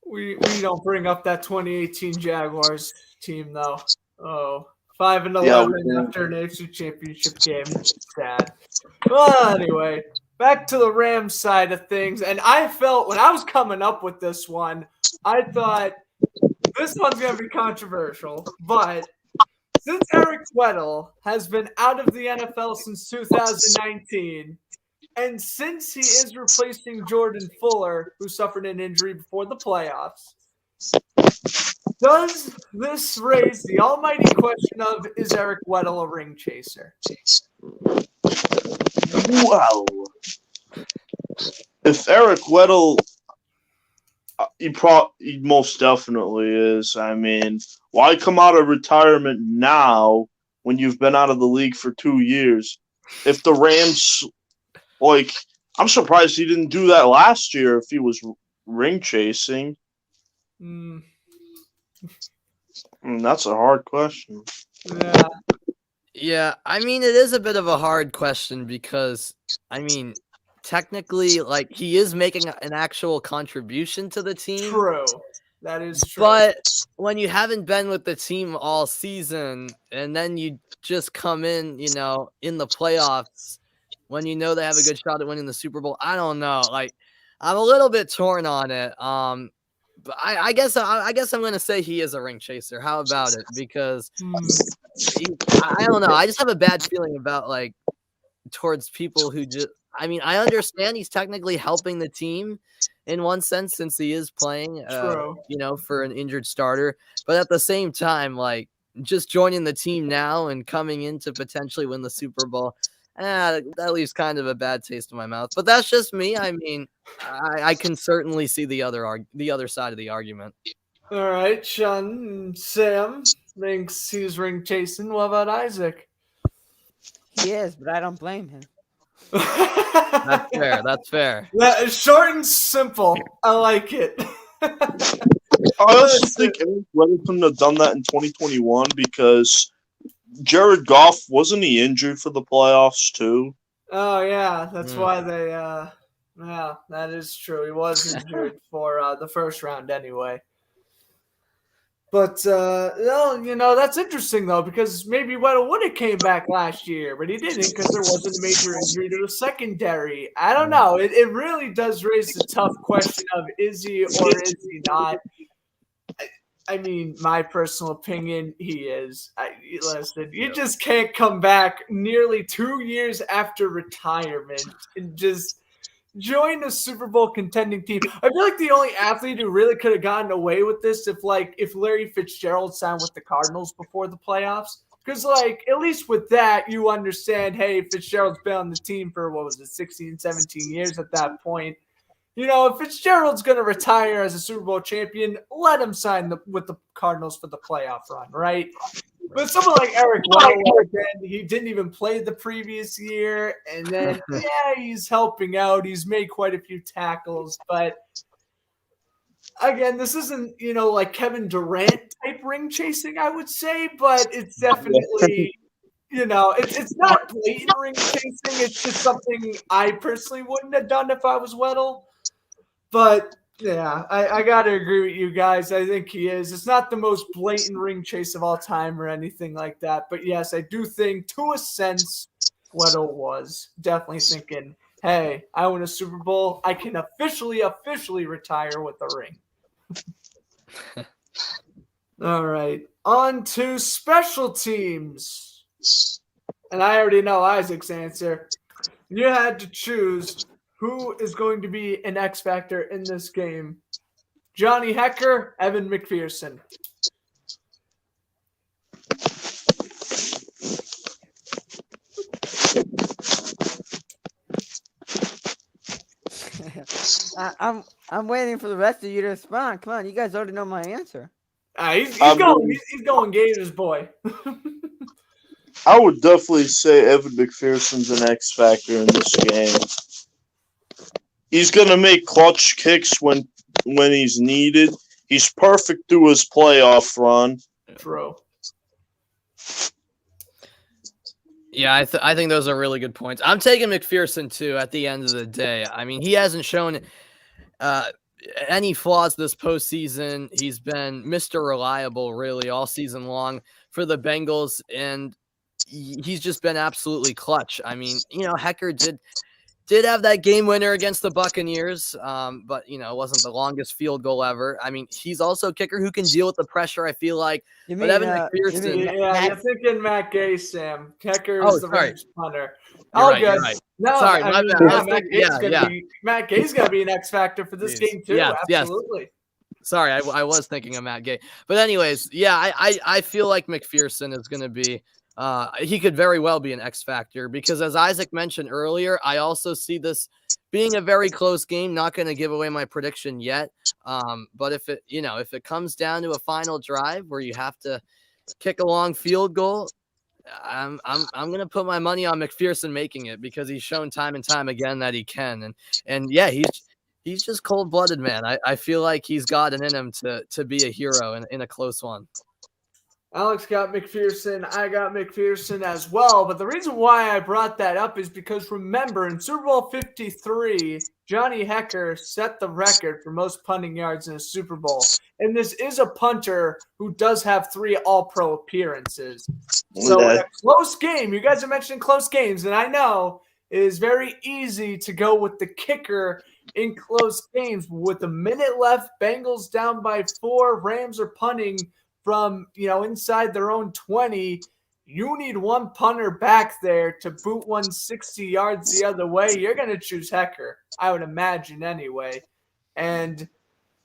We don't bring up that 2018 Jaguars team though. Oh, 5-11 we do. after an AFC Championship game. Sad. Well, anyway, back to the Rams side of things. And I felt when I was coming up with this one, I thought this one's going to be controversial. But since Eric Weddle has been out of the NFL since 2019, and since he is replacing Jordan Fuller, who suffered an injury before the playoffs, does this raise the almighty question of, is Eric Weddle a ring chaser? Wow. If Eric Weddle, he most definitely is. I mean, why come out of retirement now when you've been out of the league for 2 years? If the Rams, I'm surprised he didn't do that last year if he was ring chasing. That's a hard question. Yeah. Yeah, I mean, it is a bit of a hard question because, I mean, technically, he is making an actual contribution to the team. True. That is true. But when you haven't been with the team all season and then you just come in, in the playoffs when you know they have a good shot at winning the Super Bowl, I don't know. I'm a little bit torn on it. But I guess I'm going to say he is a ring chaser. How about it? Because I don't know. I just have a bad feeling about towards people who just. I mean, I understand he's technically helping the team in one sense since he is playing, for an injured starter. But at the same time, just joining the team now and coming in to potentially win the Super Bowl, that leaves kind of a bad taste in my mouth. But that's just me. I mean, I can certainly see the other side of the argument. All right, Shawn. Sam thinks he's ring chasing. What about Isaac? He is, but I don't blame him. That's fair. That's fair. That is short and simple. I like it. I also think Eric Weddle couldn't have done that in 2021 because Jared Goff, wasn't he injured for the playoffs too? Oh yeah, that's why they. Yeah, that is true. He was injured for the first round anyway. But that's interesting though because maybe Weddle would have came back last year, but he didn't because there wasn't a major injury to the secondary. I don't know. It really does raise the tough question of is he or is he not? I mean, my personal opinion, he is. Listen, you just can't come back nearly 2 years after retirement and just join a Super Bowl contending team. I feel like the only athlete who really could have gotten away with this if Larry Fitzgerald signed with the Cardinals before the playoffs. Because, at least with that, you understand, hey, Fitzgerald's been on the team for, 16, 17 years at that point. If Fitzgerald's going to retire as a Super Bowl champion, let him sign with the Cardinals for the playoff run, right? But someone like Eric Weddle, again, he didn't even play the previous year, and then he's helping out. He's made quite a few tackles, but again, this isn't like Kevin Durant type ring chasing, I would say, but it's definitely it's not blatant ring chasing. It's just something I personally wouldn't have done if I was Weddle. But yeah, I got to agree with you guys. I think he is. It's not the most blatant ring chase of all time or anything like that. But yes, I do think to a sense, Weddle was definitely thinking, hey, I win a Super Bowl. I can officially retire with a ring. All right. On to special teams. And I already know Isaac's answer. You had to choose who is going to be an X factor in this game. Johnny Hekker, Evan McPherson. I'm waiting for the rest of you to respond. Come on, you guys already know my answer. He's going Gators, boy. I would definitely say Evan McPherson's an X factor in this game. He's gonna make clutch kicks when he's needed. He's perfect through his playoff run. True. Yeah, I think those are really good points. I'm taking McPherson too. At the end of the day, I mean, he hasn't shown any flaws this postseason. He's been Mr. Reliable really all season long for the Bengals, and he's just been absolutely clutch. I mean, Hekker did have that game winner against the Buccaneers, but it wasn't the longest field goal ever. I mean, he's also a kicker who can deal with the pressure, I feel like. But Evan McPherson, you're thinking Matt Gay, Sam. Hekker is the Rams punter. You're right. No, sorry, Matt Gay's gonna be an X factor for this game too. Yes, absolutely. Yes. Sorry, I was thinking of Matt Gay. But anyways, yeah, I feel like McPherson is gonna be. He could very well be an X factor because, as Isaac mentioned earlier, I also see this being a very close game. Not going to give away my prediction yet, but if it comes down to a final drive where you have to kick a long field goal, I'm going to put my money on McPherson making it because he's shown time and time again that he can, and yeah, he's just cold-blooded, man. I feel like he's got it in him to be a hero in a close one. Alex got McPherson. I got McPherson as well. But the reason why I brought that up is because, remember, in Super Bowl 53, Johnny Hekker set the record for most punting yards in a Super Bowl. And this is a punter who does have 3 All-Pro appearances. So in a close game, you guys are mentioning close games, and I know it is very easy to go with the kicker in close games. With a minute left, Bengals down by 4, Rams are punting from inside their own 20. You need one punter back there to boot 160 yards the other way. You're going to choose Hekker, I would imagine anyway. And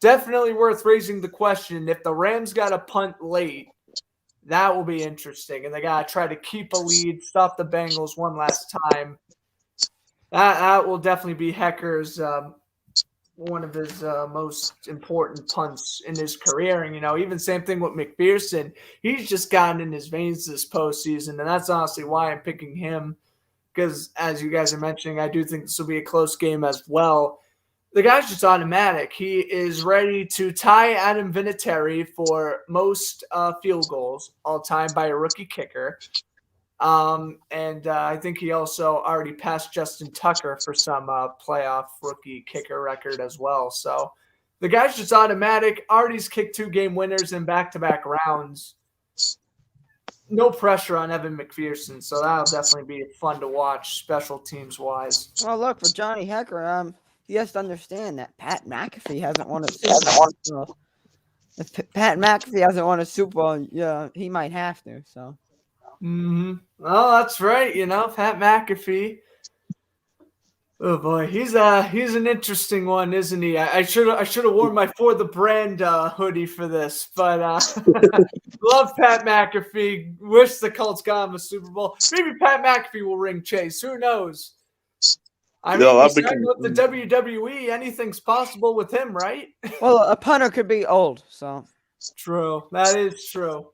definitely worth raising the question, if the Rams got a punt late, that will be interesting. And they got to try to keep a lead, stop the Bengals one last time. That will definitely be Hekker's one of his most important punts in his career. And, even same thing with McPherson. He's just gotten in his veins this postseason, and that's honestly why I'm picking him because, as you guys are mentioning, I do think this will be a close game as well. The guy's just automatic. He is ready to tie Adam Vinatieri for most field goals all time by a rookie kicker. And I think he also already passed Justin Tucker for some playoff rookie kicker record as well. So the guy's just automatic. Already's kicked 2 game winners in back-to-back rounds. No pressure on Evan McPherson, so that'll definitely be fun to watch special teams wise. Well, look, for Johnny Hekker, he has to understand that Pat McAfee hasn't won a Super Bowl. So if Pat McAfee hasn't won a Super Bowl, he might have to. So. Well, that's right. Pat McAfee. Oh boy, he's an interesting one, isn't he? I should have worn my For the Brand hoodie for this, but love Pat McAfee. Wish the Colts got him a Super Bowl. Maybe Pat McAfee will ring Chase. Who knows? I mean, with the WWE, anything's possible with him, right? Well, a punter could be old, so. True. That is true.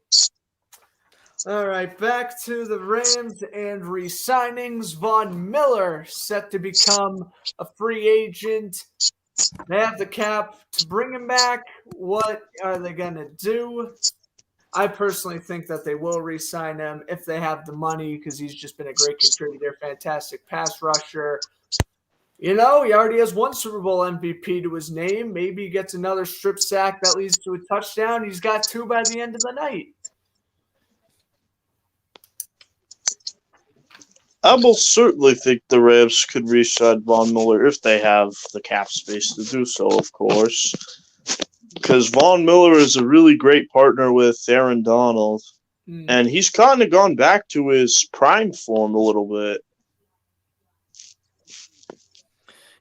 All right, back to the Rams and re-signings. Von Miller set to become a free agent. They have the cap to bring him back. What are they going to do? I personally think that they will re-sign him if they have the money because he's just been a great contributor, fantastic pass rusher. You know, he already has one Super Bowl MVP to his name. Maybe he gets another strip sack that leads to a touchdown. He's got 2 by the end of the night. I will certainly think the Rams could re-sign Von Miller if they have the cap space to do so, of course. Because Von Miller is a really great partner with Aaron Donald. And he's kind of gone back to his prime form a little bit.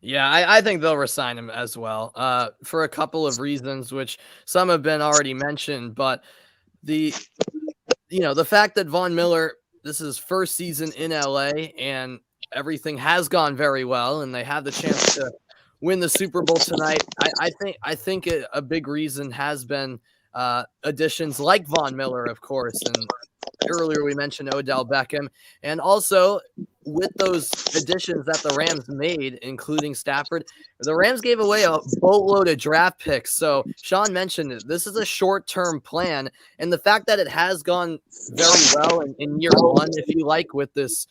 Yeah, I think they'll resign him as well for a couple of reasons, which some have been already mentioned. But the fact that Von Miller, this is his first season in LA and everything has gone very well and they have the chance to win the Super Bowl tonight. I think a big reason has been additions like Von Miller, of course, and earlier we mentioned Odell Beckham, and also with those additions that the Rams made, including Stafford, the Rams gave away a boatload of draft picks. So Shawn mentioned it. This is a short-term plan, and the fact that it has gone very well in year one, if you like, with this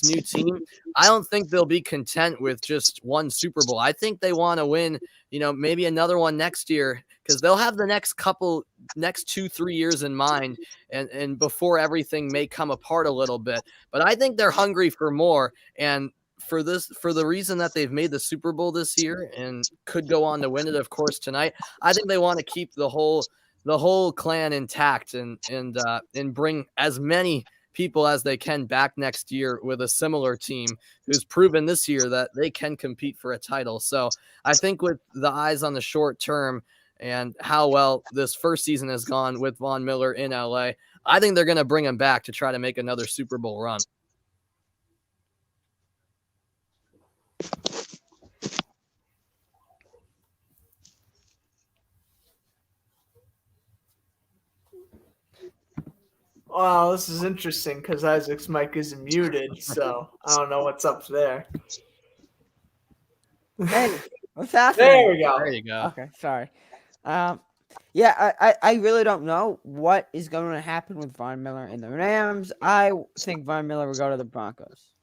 new team, I don't think they'll be content with just one Super Bowl. I think they want to win, maybe another one next year because they'll have the next 2-3 years in mind and before everything may come apart a little bit. But I think they're hungry for more. And for the reason that they've made the Super Bowl this year and could go on to win it, of course, tonight, I think they want to keep the whole clan intact and bring as many people as they can back next year with a similar team who's proven this year that they can compete for a title. So I think with the eyes on the short term and how well this first season has gone with Von Miller in LA, I think they're going to bring him back to try to make another Super Bowl run. Wow, this is interesting because Isaac's mic isn't muted, so I don't know what's up there. Hey, what's happening? There we go. There you go. Okay, sorry. I really don't know what is going to happen with Von Miller and the Rams. I think Von Miller will go to the Broncos.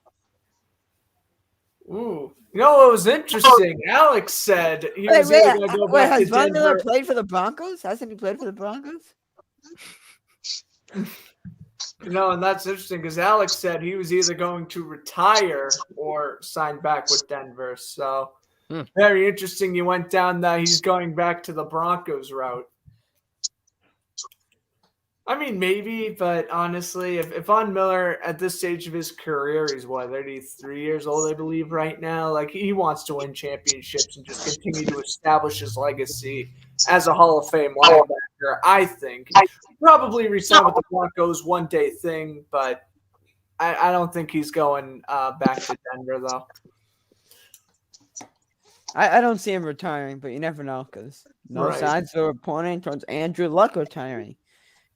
Ooh. You know what was interesting? Alex said he was either going to go back has to Von Miller Denver. played for the Broncos? Hasn't he played for the Broncos? And that's interesting because Alex said he was either going to retire or sign back with Denver. So very interesting. You went down that he's going back to the Broncos route. I mean, maybe, but honestly, if Von Miller at this stage of his career, he's 33 years old, I believe, right now. Like, he wants to win championships and just continue to establish his legacy as a Hall of Fame linebacker. I think probably resign with the Broncos one day thing, but I don't think he's going back to Denver though. I don't see him retiring, but you never know because signs are pointing towards Andrew Luck retiring.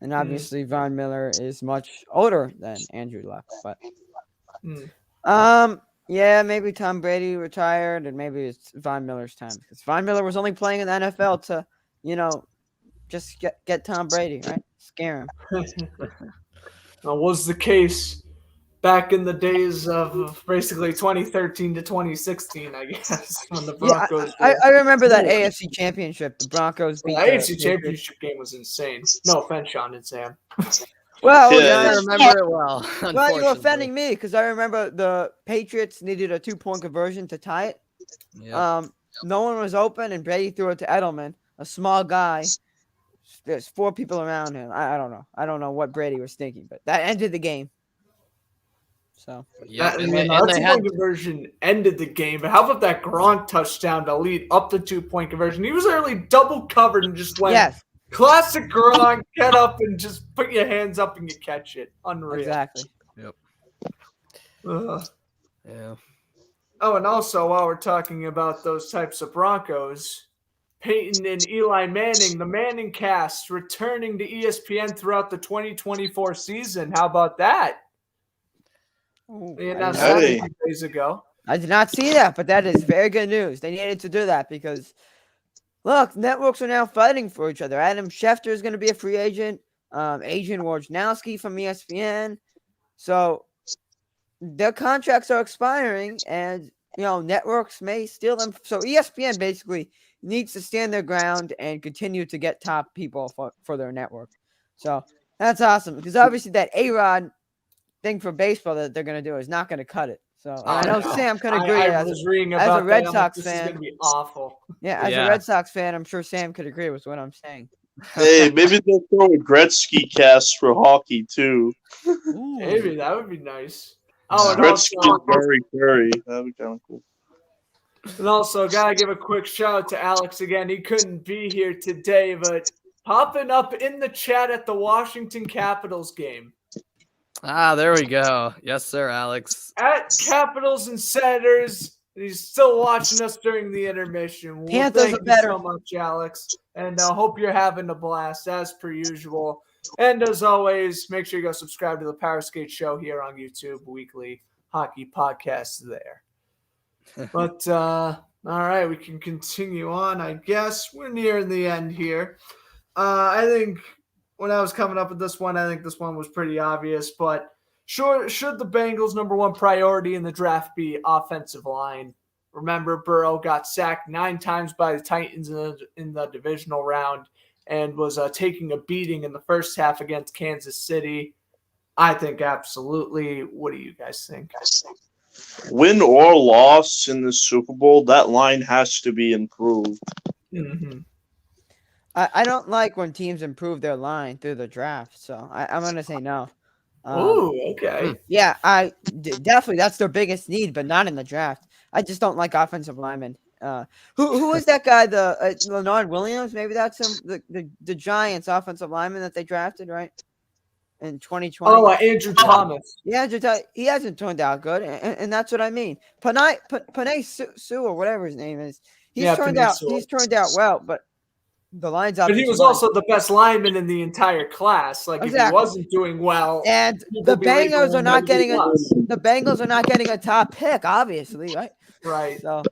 And obviously, Von Miller is much older than Andrew Luck. But, yeah, maybe Tom Brady retired, and maybe it's Von Miller's time because Von Miller was only playing in the NFL to, just get Tom Brady, right? Scare him. That was the case back in the days of basically 2013 to 2016, I guess, when the Broncos. Yeah, I remember that AFC Championship. The Broncos beat the AFC Championship game was insane. No offense, Shawn and Sam. Well, I remember it well. Well, you're offending me because I remember the Patriots needed a 2-point conversion to tie it. Yeah. No one was open, and Brady threw it to Edelman, a small guy. There's 4 people around him. I don't know. I don't know what Brady was thinking, but that ended the game. So that 2-point conversion ended the game. But how about that Gronk touchdown to lead up the 2-point conversion? He was literally double covered and just went classic Gronk, get up and just put your hands up and you catch it. Unreal. Exactly. Yep. Yeah. Oh, and also while we're talking about those types of Broncos, Peyton and Eli Manning, the Manning cast, returning to ESPN throughout the 2024 season. How about that? Ooh, They I did announced not- that a Hey. few days ago. I did not see that, but that is very good news. They needed to do that because, look, networks are now fighting for each other. Adam Schefter is going to be a free agent. Adrian Wojnarowski from ESPN. So their contracts are expiring, and networks may steal them. So ESPN basically needs to stand their ground and continue to get top people for their network. So that's awesome because obviously that A-Rod thing for baseball that they're going to do is not going to cut it. So and I know no. Sam could agree I was reading as about a Red that. I'm like, Sox this is fan. going to be awful. Yeah, as a Yeah. Red Sox fan, I'm sure Sam could agree with what I'm saying. Hey, maybe they'll throw a Gretzky cast for hockey too. Maybe that would be nice. Oh, and Gretzky also, and Gary Curry. That'd be kind of cool. gotta give a quick shout out to Alex again. He couldn't be here today, but popping up in the chat at the Washington Capitals game. There we go. Yes, sir, Alex. At Capitals and Senators. He's still watching us during the intermission. Well, Panthers thank are you better. so much, Alex. And I hope you're having a blast as per usual. And as always, make sure you go subscribe to the Power Skate Show here on YouTube, weekly hockey podcasts there. But all right, we can continue on. I guess we're nearing the end here. I think when I was coming up with this one, I think this one was pretty obvious. But sure, should the Bengals' number one priority in the draft be offensive line? Remember, Burrow got sacked 9 times by the Titans in the divisional round and was taking a beating in the first half against Kansas City. I think absolutely. What do you guys think? Win or loss in the Super Bowl, that line has to be improved. Mm-hmm. I don't like when teams improve their line through the draft, so I'm going to say no. Ooh, okay. Yeah, definitely that's their biggest need, but not in the draft. I just don't like offensive linemen. Who is that guy? The Leonard Williams? Maybe that's him. The Giants offensive lineman that they drafted, right? In 2020. Oh, Andrew Thomas. Yeah, he hasn't turned out good, and that's what I mean. Panay Sue or whatever his name is. He's turned out well, but the line's up. But he was also the best lineman in the entire class. Like Exactly. if he wasn't doing well, and the Bengals are not getting a top pick, obviously, right? Right. So,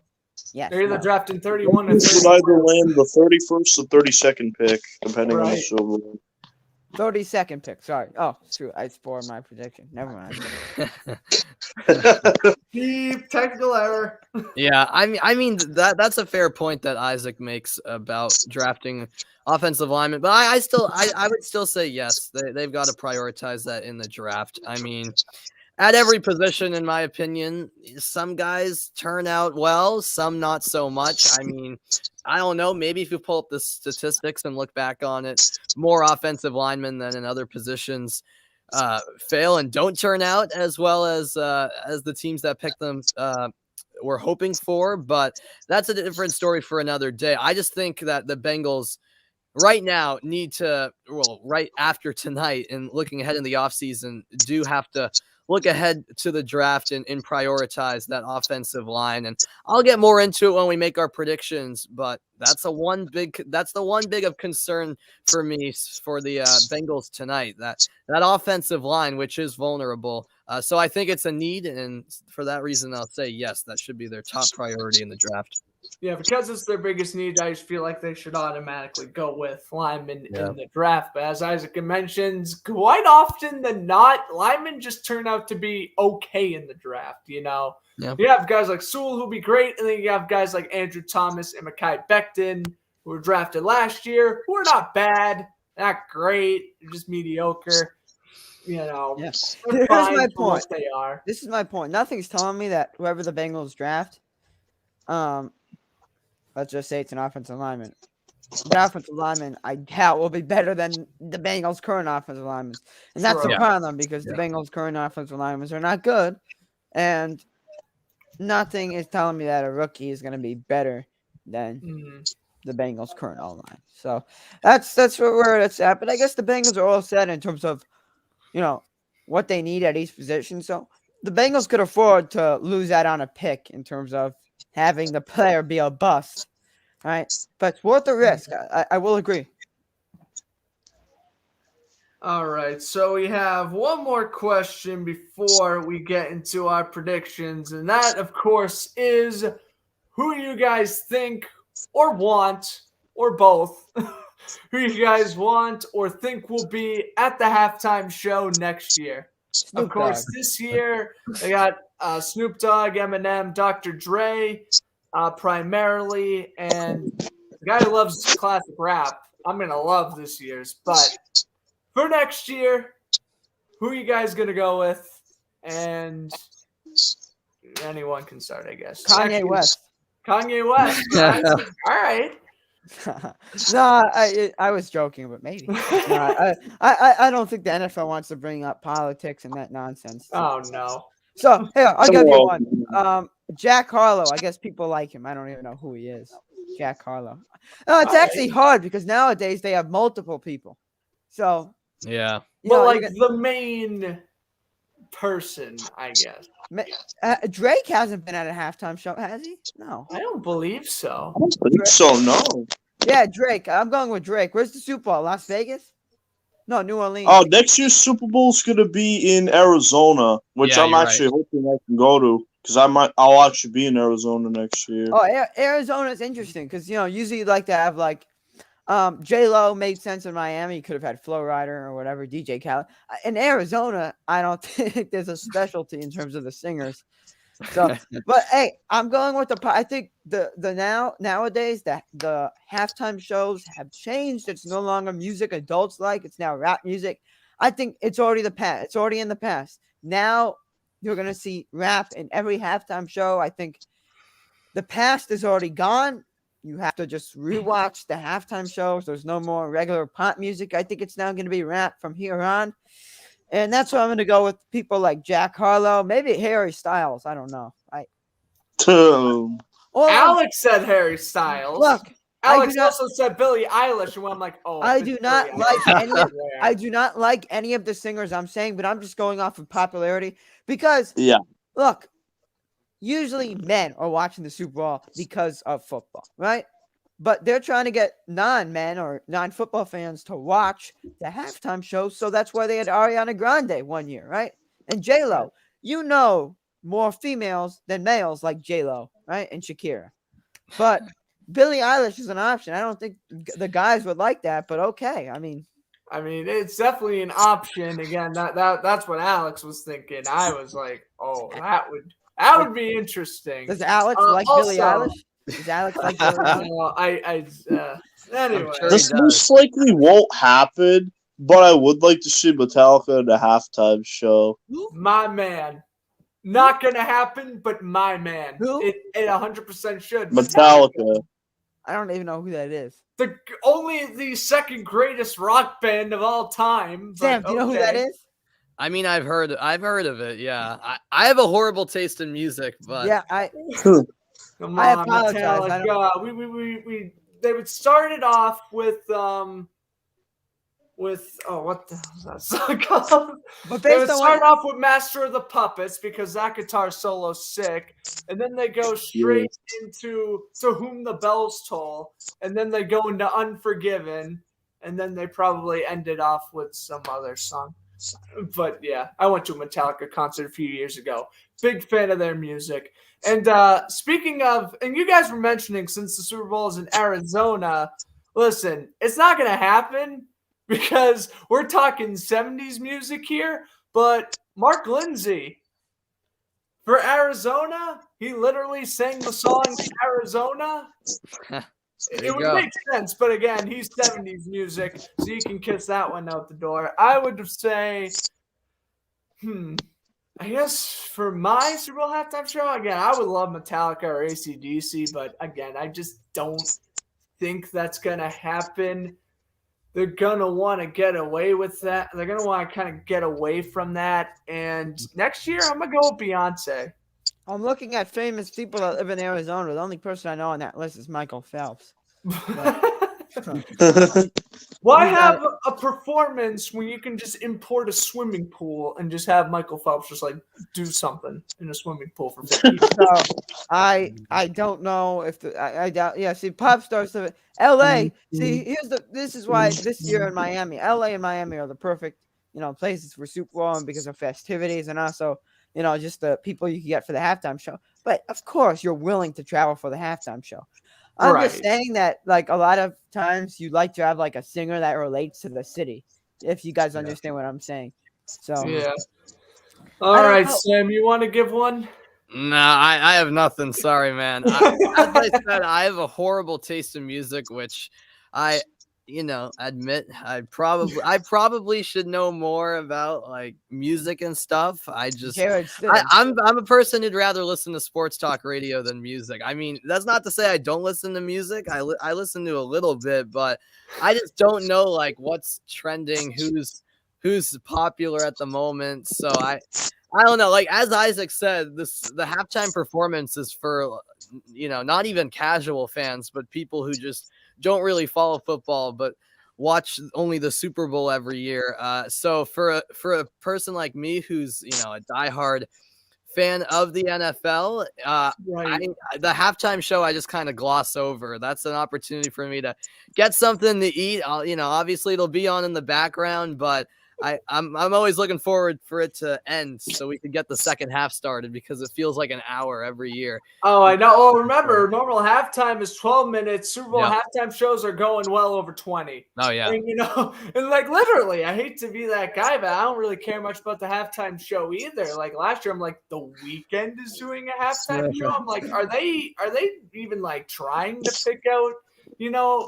yeah, They're either drafting 31 or It would either 32. land the 31st or 32nd pick, depending on the Right. Super Bowl. 32nd pick. Sorry. Oh, shoot. I spoiled my prediction. Never mind. Deep technical error. Yeah, I mean that's a fair point that Isaac makes about drafting offensive linemen, but I would still say yes. They've got to prioritize that in the draft. I mean, at every position, in my opinion, some guys turn out well, some not so much. I mean, I don't know. Maybe if you pull up the statistics and look back on it, more offensive linemen than in other positions fail and don't turn out as well as the teams that pick them were hoping for. But that's a different story for another day. I just think that the Bengals right now need to, right after tonight and looking ahead in the offseason, do have to look ahead to the draft and prioritize that offensive line. And I'll get more into it when we make our predictions, but that's the one big of concern for me for the Bengals tonight, that offensive line, which is vulnerable. So I think it's a need. And for that reason, I'll say, yes, that should be their top priority in the draft. Yeah, because it's their biggest need, I just feel like they should automatically go with linemen in the draft. But as Isaac mentions, quite often than not, linemen just turn out to be okay in the draft, you know? Yeah. You have guys like Sewell who'll be great, and then you have guys like Andrew Thomas and Mekhi Becton who were drafted last year, who are not bad, not great, they're just mediocre. You know, Yes. they're Here's fine my for what point. they are. This is my point. Nothing's telling me that whoever the Bengals draft, let's just say it's an offensive lineman. The offensive lineman, I doubt, will be better than the Bengals' current offensive linemen. And that's the Sure. problem because the Bengals' current offensive linemen are not good. And nothing is telling me that a rookie is going to be better than the Bengals' current O-line. So that's where it's at. But I guess the Bengals are all set in terms of, what they need at each position. So the Bengals could afford to lose out on a pick in terms of having the player be a bust. right? But it's worth the risk. I will agree. All right, so we have one more question before we get into our predictions, and that, of course, is who you guys think or want, or both, who you guys want or think will be at the halftime show next year. Of Snoop course, Dogg. this year they got Snoop Dogg, Eminem, Dr. Dre, primarily, and the guy who loves classic rap. I'm gonna love this year's, but for next year, who are you guys gonna go with? And anyone can start, I guess. Kanye Actually, West. Kanye West. Right? All right. No, I was joking, but maybe. No, I don't think the NFL wants to bring up politics and that nonsense. Oh no. So here, I'll give you Well, one. Jack Harlow. I guess people like him. I don't even know who he is. Jack Harlow. No, it's actually hard because nowadays they have multiple people. So Yeah. you But know, like the main person, I guess. Drake hasn't been at a halftime show, has he? No. I don't believe so. I don't think so, no. Yeah, Drake. I'm going with Drake. Where's the Super Bowl? Las Vegas? No, New Orleans. Oh, next year's Super Bowl's gonna be in Arizona, which Yeah, I'm you're actually hoping I can go to because I'll actually be in Arizona next year. Oh, Arizona's interesting because usually you like to have like J-Lo made sense in Miami. You could have had Flo Rida or whatever, DJ Khaled. In Arizona, I don't think there's a specialty in terms of the singers. So, but hey, I'm going with I think nowadays the halftime shows have changed. It's no longer music adults like. It's now rap music. I think it's already the past. It's already in the past. Now you're gonna see rap in every halftime show. I think the past is already gone. You have to just rewatch the halftime shows. There's no more regular pop music. I think it's now going to be rap from here on. And that's why I'm going to go with people like Jack Harlow, maybe Harry Styles. I don't know. Alex said Harry Styles. Look, Alex also said Billie Eilish, and I'm like, oh, I do not like any of the singers I'm saying, but I'm just going off of popularity because look, usually men are watching the Super Bowl because of football, right? But they're trying to get non-men or non-football fans to watch the halftime show. So that's why they had Ariana Grande one year, right? And J-Lo. More females than males like J-Lo, right? And Shakira. But Billie Eilish is an option. I don't think the guys would like that, but okay. I mean, it's definitely an option. Again, that's what Alex was thinking. I was like, oh, that would be interesting. Does Alex like Billie Eilish? Does Alex like Billie Eilish? Anyway. This most likely won't happen, but I would like to see Metallica at a halftime show. My man. Not going to happen, but my man. Who? It 100% should. Metallica. I don't even know who that is. Only the second greatest rock band of all time. Sam, do you know who that is? I mean, I've heard of it. Yeah, I have a horrible taste in music, but yeah, Come I on, apologize. Metallica. They would start it off with what the hell is that song called? But they would start off with Master of the Puppets because that guitar solo's sick, and then they go straight into To Whom the Bells Toll, and then they go into Unforgiven, and then they probably ended off with some other song. But yeah, I went to a Metallica concert a few years ago. Big fan of their music. And speaking of, and you guys were mentioning since the Super Bowl is in Arizona, listen, it's not going to happen because we're talking 70s music here, but Mark Lindsay, for Arizona, he literally sang the song Arizona. It would make sense, but again, he's 70s music, so you can kiss that one out the door. I would say, I guess for my Super Bowl halftime show, again, I would love Metallica or AC/DC, but again, I just don't think that's going to happen. They're going to want to get away with that. They're going to want to kind of get away from that. And next year, I'm going to go with Beyonce. I'm looking at famous people that live in Arizona. The only person I know on that list is Michael Phelps. Why have a performance when you can just import a swimming pool and just have Michael Phelps just like do something in a swimming pool for 15 minutes? So I don't know if I doubt. Yeah, see, pop stars of L.A. See, this is why this year in Miami, L.A. and Miami are the perfect places for Super Bowl, and because of festivities and also just the people you can get for the halftime show. But of course, you're willing to travel for the halftime show. I'm just saying that, like, a lot of times you like to have like a singer that relates to the city. If you guys understand what I'm saying. So yeah. All right, Sam, you want to give one? No, I have nothing. Sorry, man. As I said, I have a horrible taste in music, which I admit I probably should know more about like music and stuff. I'm a person who'd rather listen to sports talk radio than music. I mean, that's not to say I don't listen to music. I listen to a little bit, but I just don't know like what's trending, who's popular at the moment. So I don't know. Like as Isaac said, the halftime performance is for not even casual fans, but people who just don't really follow football, but watch only the Super Bowl every year. So for a person like me, who's a diehard fan of the NFL, the halftime show I just kind of gloss over. That's an opportunity for me to get something to eat. Obviously it'll be on in the background, but I'm always looking forward for it to end so we can get the second half started because it feels like an hour every year. Oh, I know. Oh, remember, normal halftime is 12 minutes. Super Bowl halftime shows are going well over 20. Oh, yeah. And, and like literally, I hate to be that guy, but I don't really care much about the halftime show either. Like last year, I'm like, The Weeknd is doing a halftime show. I'm like, are they even like trying to pick out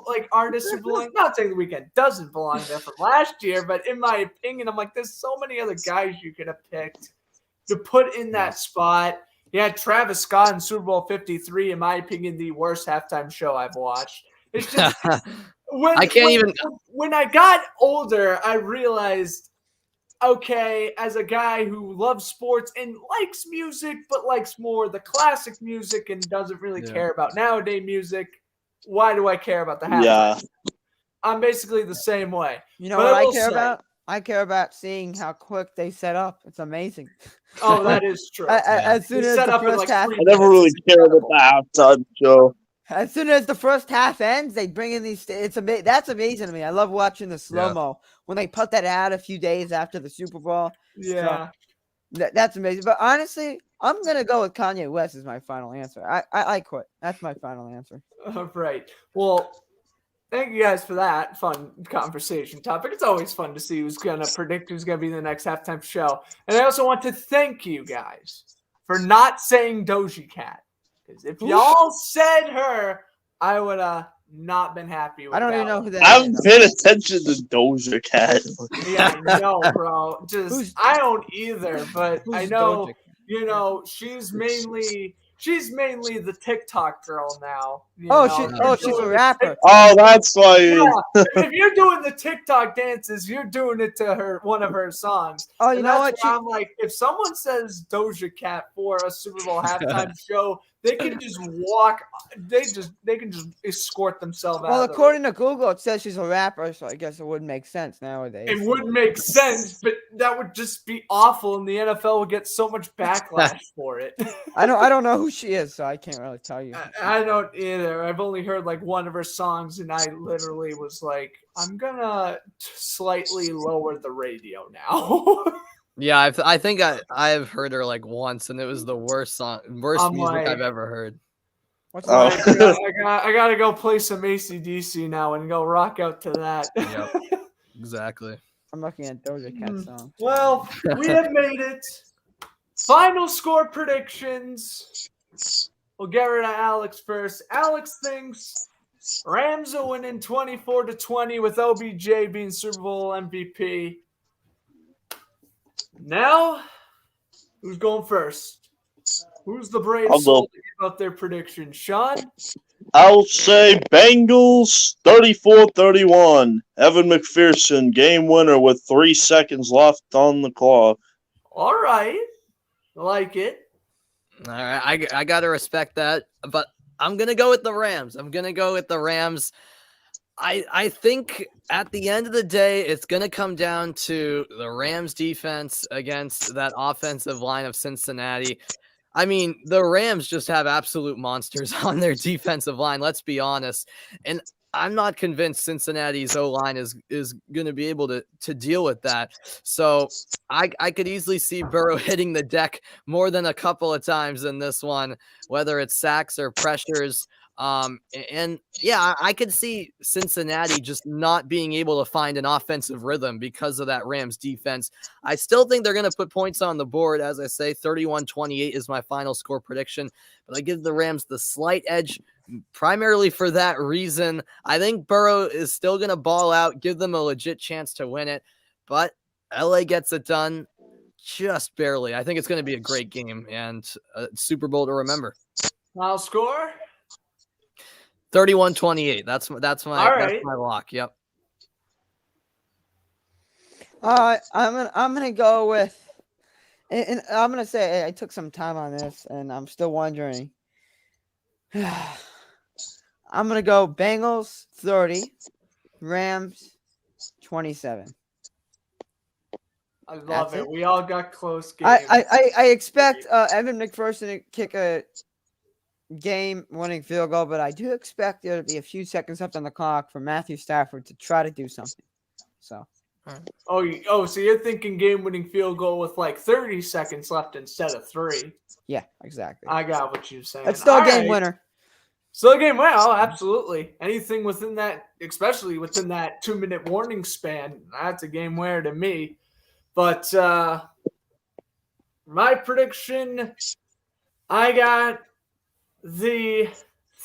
like artists who belong? Not saying The Weeknd doesn't belong there from last year, but in my opinion, I'm like, there's so many other guys you could have picked to put in that spot. Yeah, Travis Scott in Super Bowl 53, in my opinion, the worst halftime show I've watched. It's just when I got older, I realized, okay, as a guy who loves sports and likes music, but likes more the classic music and doesn't really care about nowadays music, why do I care about the halftime? Yeah. I'm basically the same way. You know what I care about? I care about seeing how quick they set up. It's amazing. Oh, that is true. As soon as the first half, I never really care about the halftime show. As soon as the first half ends, they bring in these. That's amazing to me. I love watching the slow mo when they put that out a few days after the Super Bowl. Yeah, so, that's amazing. But honestly, I'm gonna go with Kanye West as my final answer. I quit. That's my final answer. All right. Well, thank you guys for that fun conversation topic. It's always fun to see who's going to predict who's going to be the next halftime show. And I also want to thank you guys for not saying Doja Cat. Because if y'all said her, I would have not been happy with that. I don't even know who that is. I haven't paid attention to Doja Cat. Yeah, I know, bro. I don't either, but I know, she's mainly the TikTok girl now. She's a rapper. Oh, that's why. Yeah, if you're doing the TikTok dances, you're doing it to one of her songs. Oh, you know what? I'm like, if someone says Doja Cat for a Super Bowl halftime show, they can just walk. They can just escort themselves out. Well, according to Google, it says she's a rapper, so I guess it wouldn't make sense nowadays. It wouldn't make sense, but that would just be awful, and the NFL would get so much backlash for it. I don't know who she is, so I can't really tell you. I don't either. I've only heard like one of her songs, and I literally was like, I'm gonna slightly lower the radio now. Yeah, I think I've heard her like once, and it was the worst music I've ever heard. I gotta go play some AC/DC now and go rock out to that. Yep, exactly. I'm looking at Doja Cat song. Well, we have made it. Final score predictions. We'll get rid of Alex first. Alex thinks Rams will win in 24-20 with OBJ being Super Bowl MVP. Now, who's going first? Who's the brave soul to give up their prediction? Shawn? I'll say Bengals 34-31. Evan McPherson, game winner with 3 seconds left on the clock. All right. I like it. All right. I got to respect that. But I'm going to go with the Rams. I think at the end of the day, it's going to come down to the Rams defense against that offensive line of Cincinnati. I mean, the Rams just have absolute monsters on their defensive line. Let's be honest. And I'm not convinced Cincinnati's O-line is going to be able to deal with that. So I could easily see Burrow hitting the deck more than a couple of times in this one, whether it's sacks or pressures. And yeah, I could see Cincinnati just not being able to find an offensive rhythm because of that Rams defense. I still think they're going to put points on the board. As I say, 31-28 is my final score prediction, but I give the Rams the slight edge primarily for that reason. I think Burrow is still going to ball out, give them a legit chance to win it, but LA gets it done just barely. I think it's going to be a great game and a Super Bowl to remember. Final score? 31-28. That's my that's my lock. Yep. I'm gonna go with, and I'm gonna say I took some time on this, and I'm still wondering. I'm gonna go Bengals 30, Rams 27. I love That's it. it. We all got close games. I expect Evan McPherson to kick a game-winning field goal, but I do expect there to be a few seconds left on the clock for Matthew Stafford to try to do something. So. So you're thinking game-winning field goal with like 30 seconds left instead of 3. Yeah, exactly. I got what you're saying. It's still a All game right. winner. Still a game winner. Oh, absolutely. Anything within that, especially within that 2-minute warning span, that's a game winner to me. But my prediction, I got the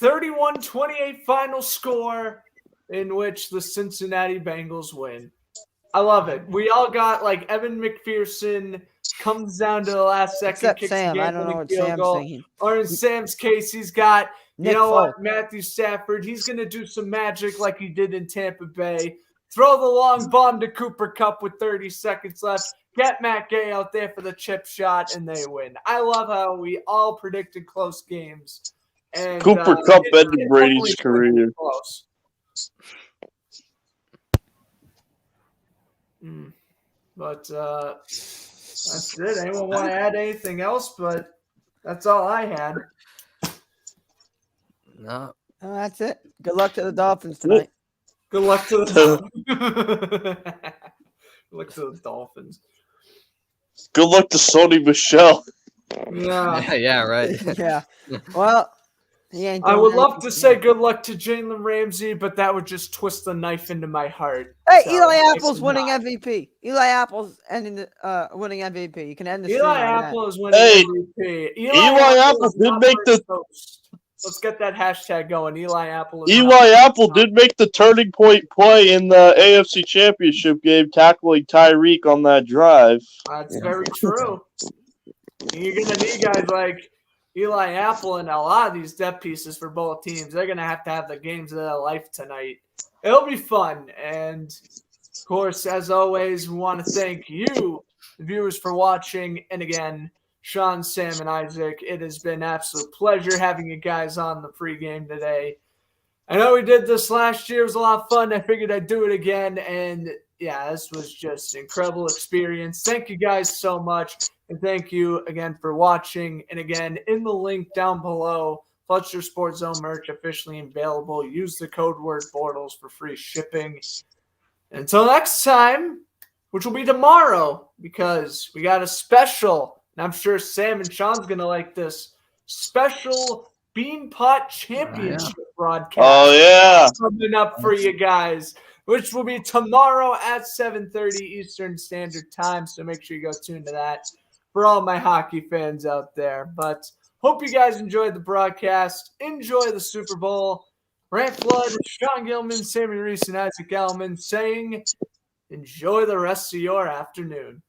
31-28 final score in which the Cincinnati Bengals win. I love it. We all got like Evan McPherson comes down to the last second, Except kicks Sam. a I don't know game-winning what field Sam's goal. thinking. Or in Sam's case, he's got Nick what, Folk. Matthew Stafford. He's going to do some magic like he did in Tampa Bay. Throw the long bomb to Cooper Kupp with 30 seconds left. Get Matt Gay out there for the chip shot, and they win. I love how we all predicted close games. And Cooper Kupp ended definitely Brady's career. close. But that's it. Anyone want to add anything else? But that's all I had. No. Oh, that's it. Good luck to the Dolphins tonight. Good luck to the Good luck to the Dolphins. Good luck to Sony Michel. Yeah. Yeah, right. Yeah. Well, he ain't I doing would love anything to say tonight. good luck to Jalen Ramsey, but that would just twist the knife into my heart. Hey, So, Eli it's Apple's winning not. MVP. Eli Apple's ending the winning MVP. You can end the stream Eli on Apple that. is winning Hey, MVP. Eli Apple is did not make the- first toast. Let's get that hashtag going. Eli Apple is Eli Apple did make the turning point play in the AFC Championship game, tackling Tyreek on that drive. That's very true. You're going to need guys like Eli Apple and a lot of these depth pieces for both teams. They're going to have the games of their life tonight. It'll be fun. And, of course, as always, we want to thank you, the viewers, for watching. And, again, Shawn, Sam, and Isaac, it has been an absolute pleasure having you guys on the pregame today. I know we did this last year. It was a lot of fun. I figured I'd do it again. And, yeah, this was just an incredible experience. Thank you guys so much. And thank you again for watching. And again, in the link down below, Fletcher Sports Zone merch officially available. Use the code word Bortles for free shipping. Until next time, which will be tomorrow, because we got a special, and I'm sure Sam and Sean's going to like this, special Bean Pot Championship broadcast. Oh, yeah. Coming up for you guys, which will be tomorrow at 7:30 Eastern Standard Time. So make sure you go tune to that for all my hockey fans out there. But hope you guys enjoyed the broadcast. Enjoy the Super Bowl. Grant Flood, Sean Gilman, Sammy Reese, and Isaac Elman saying, enjoy the rest of your afternoon.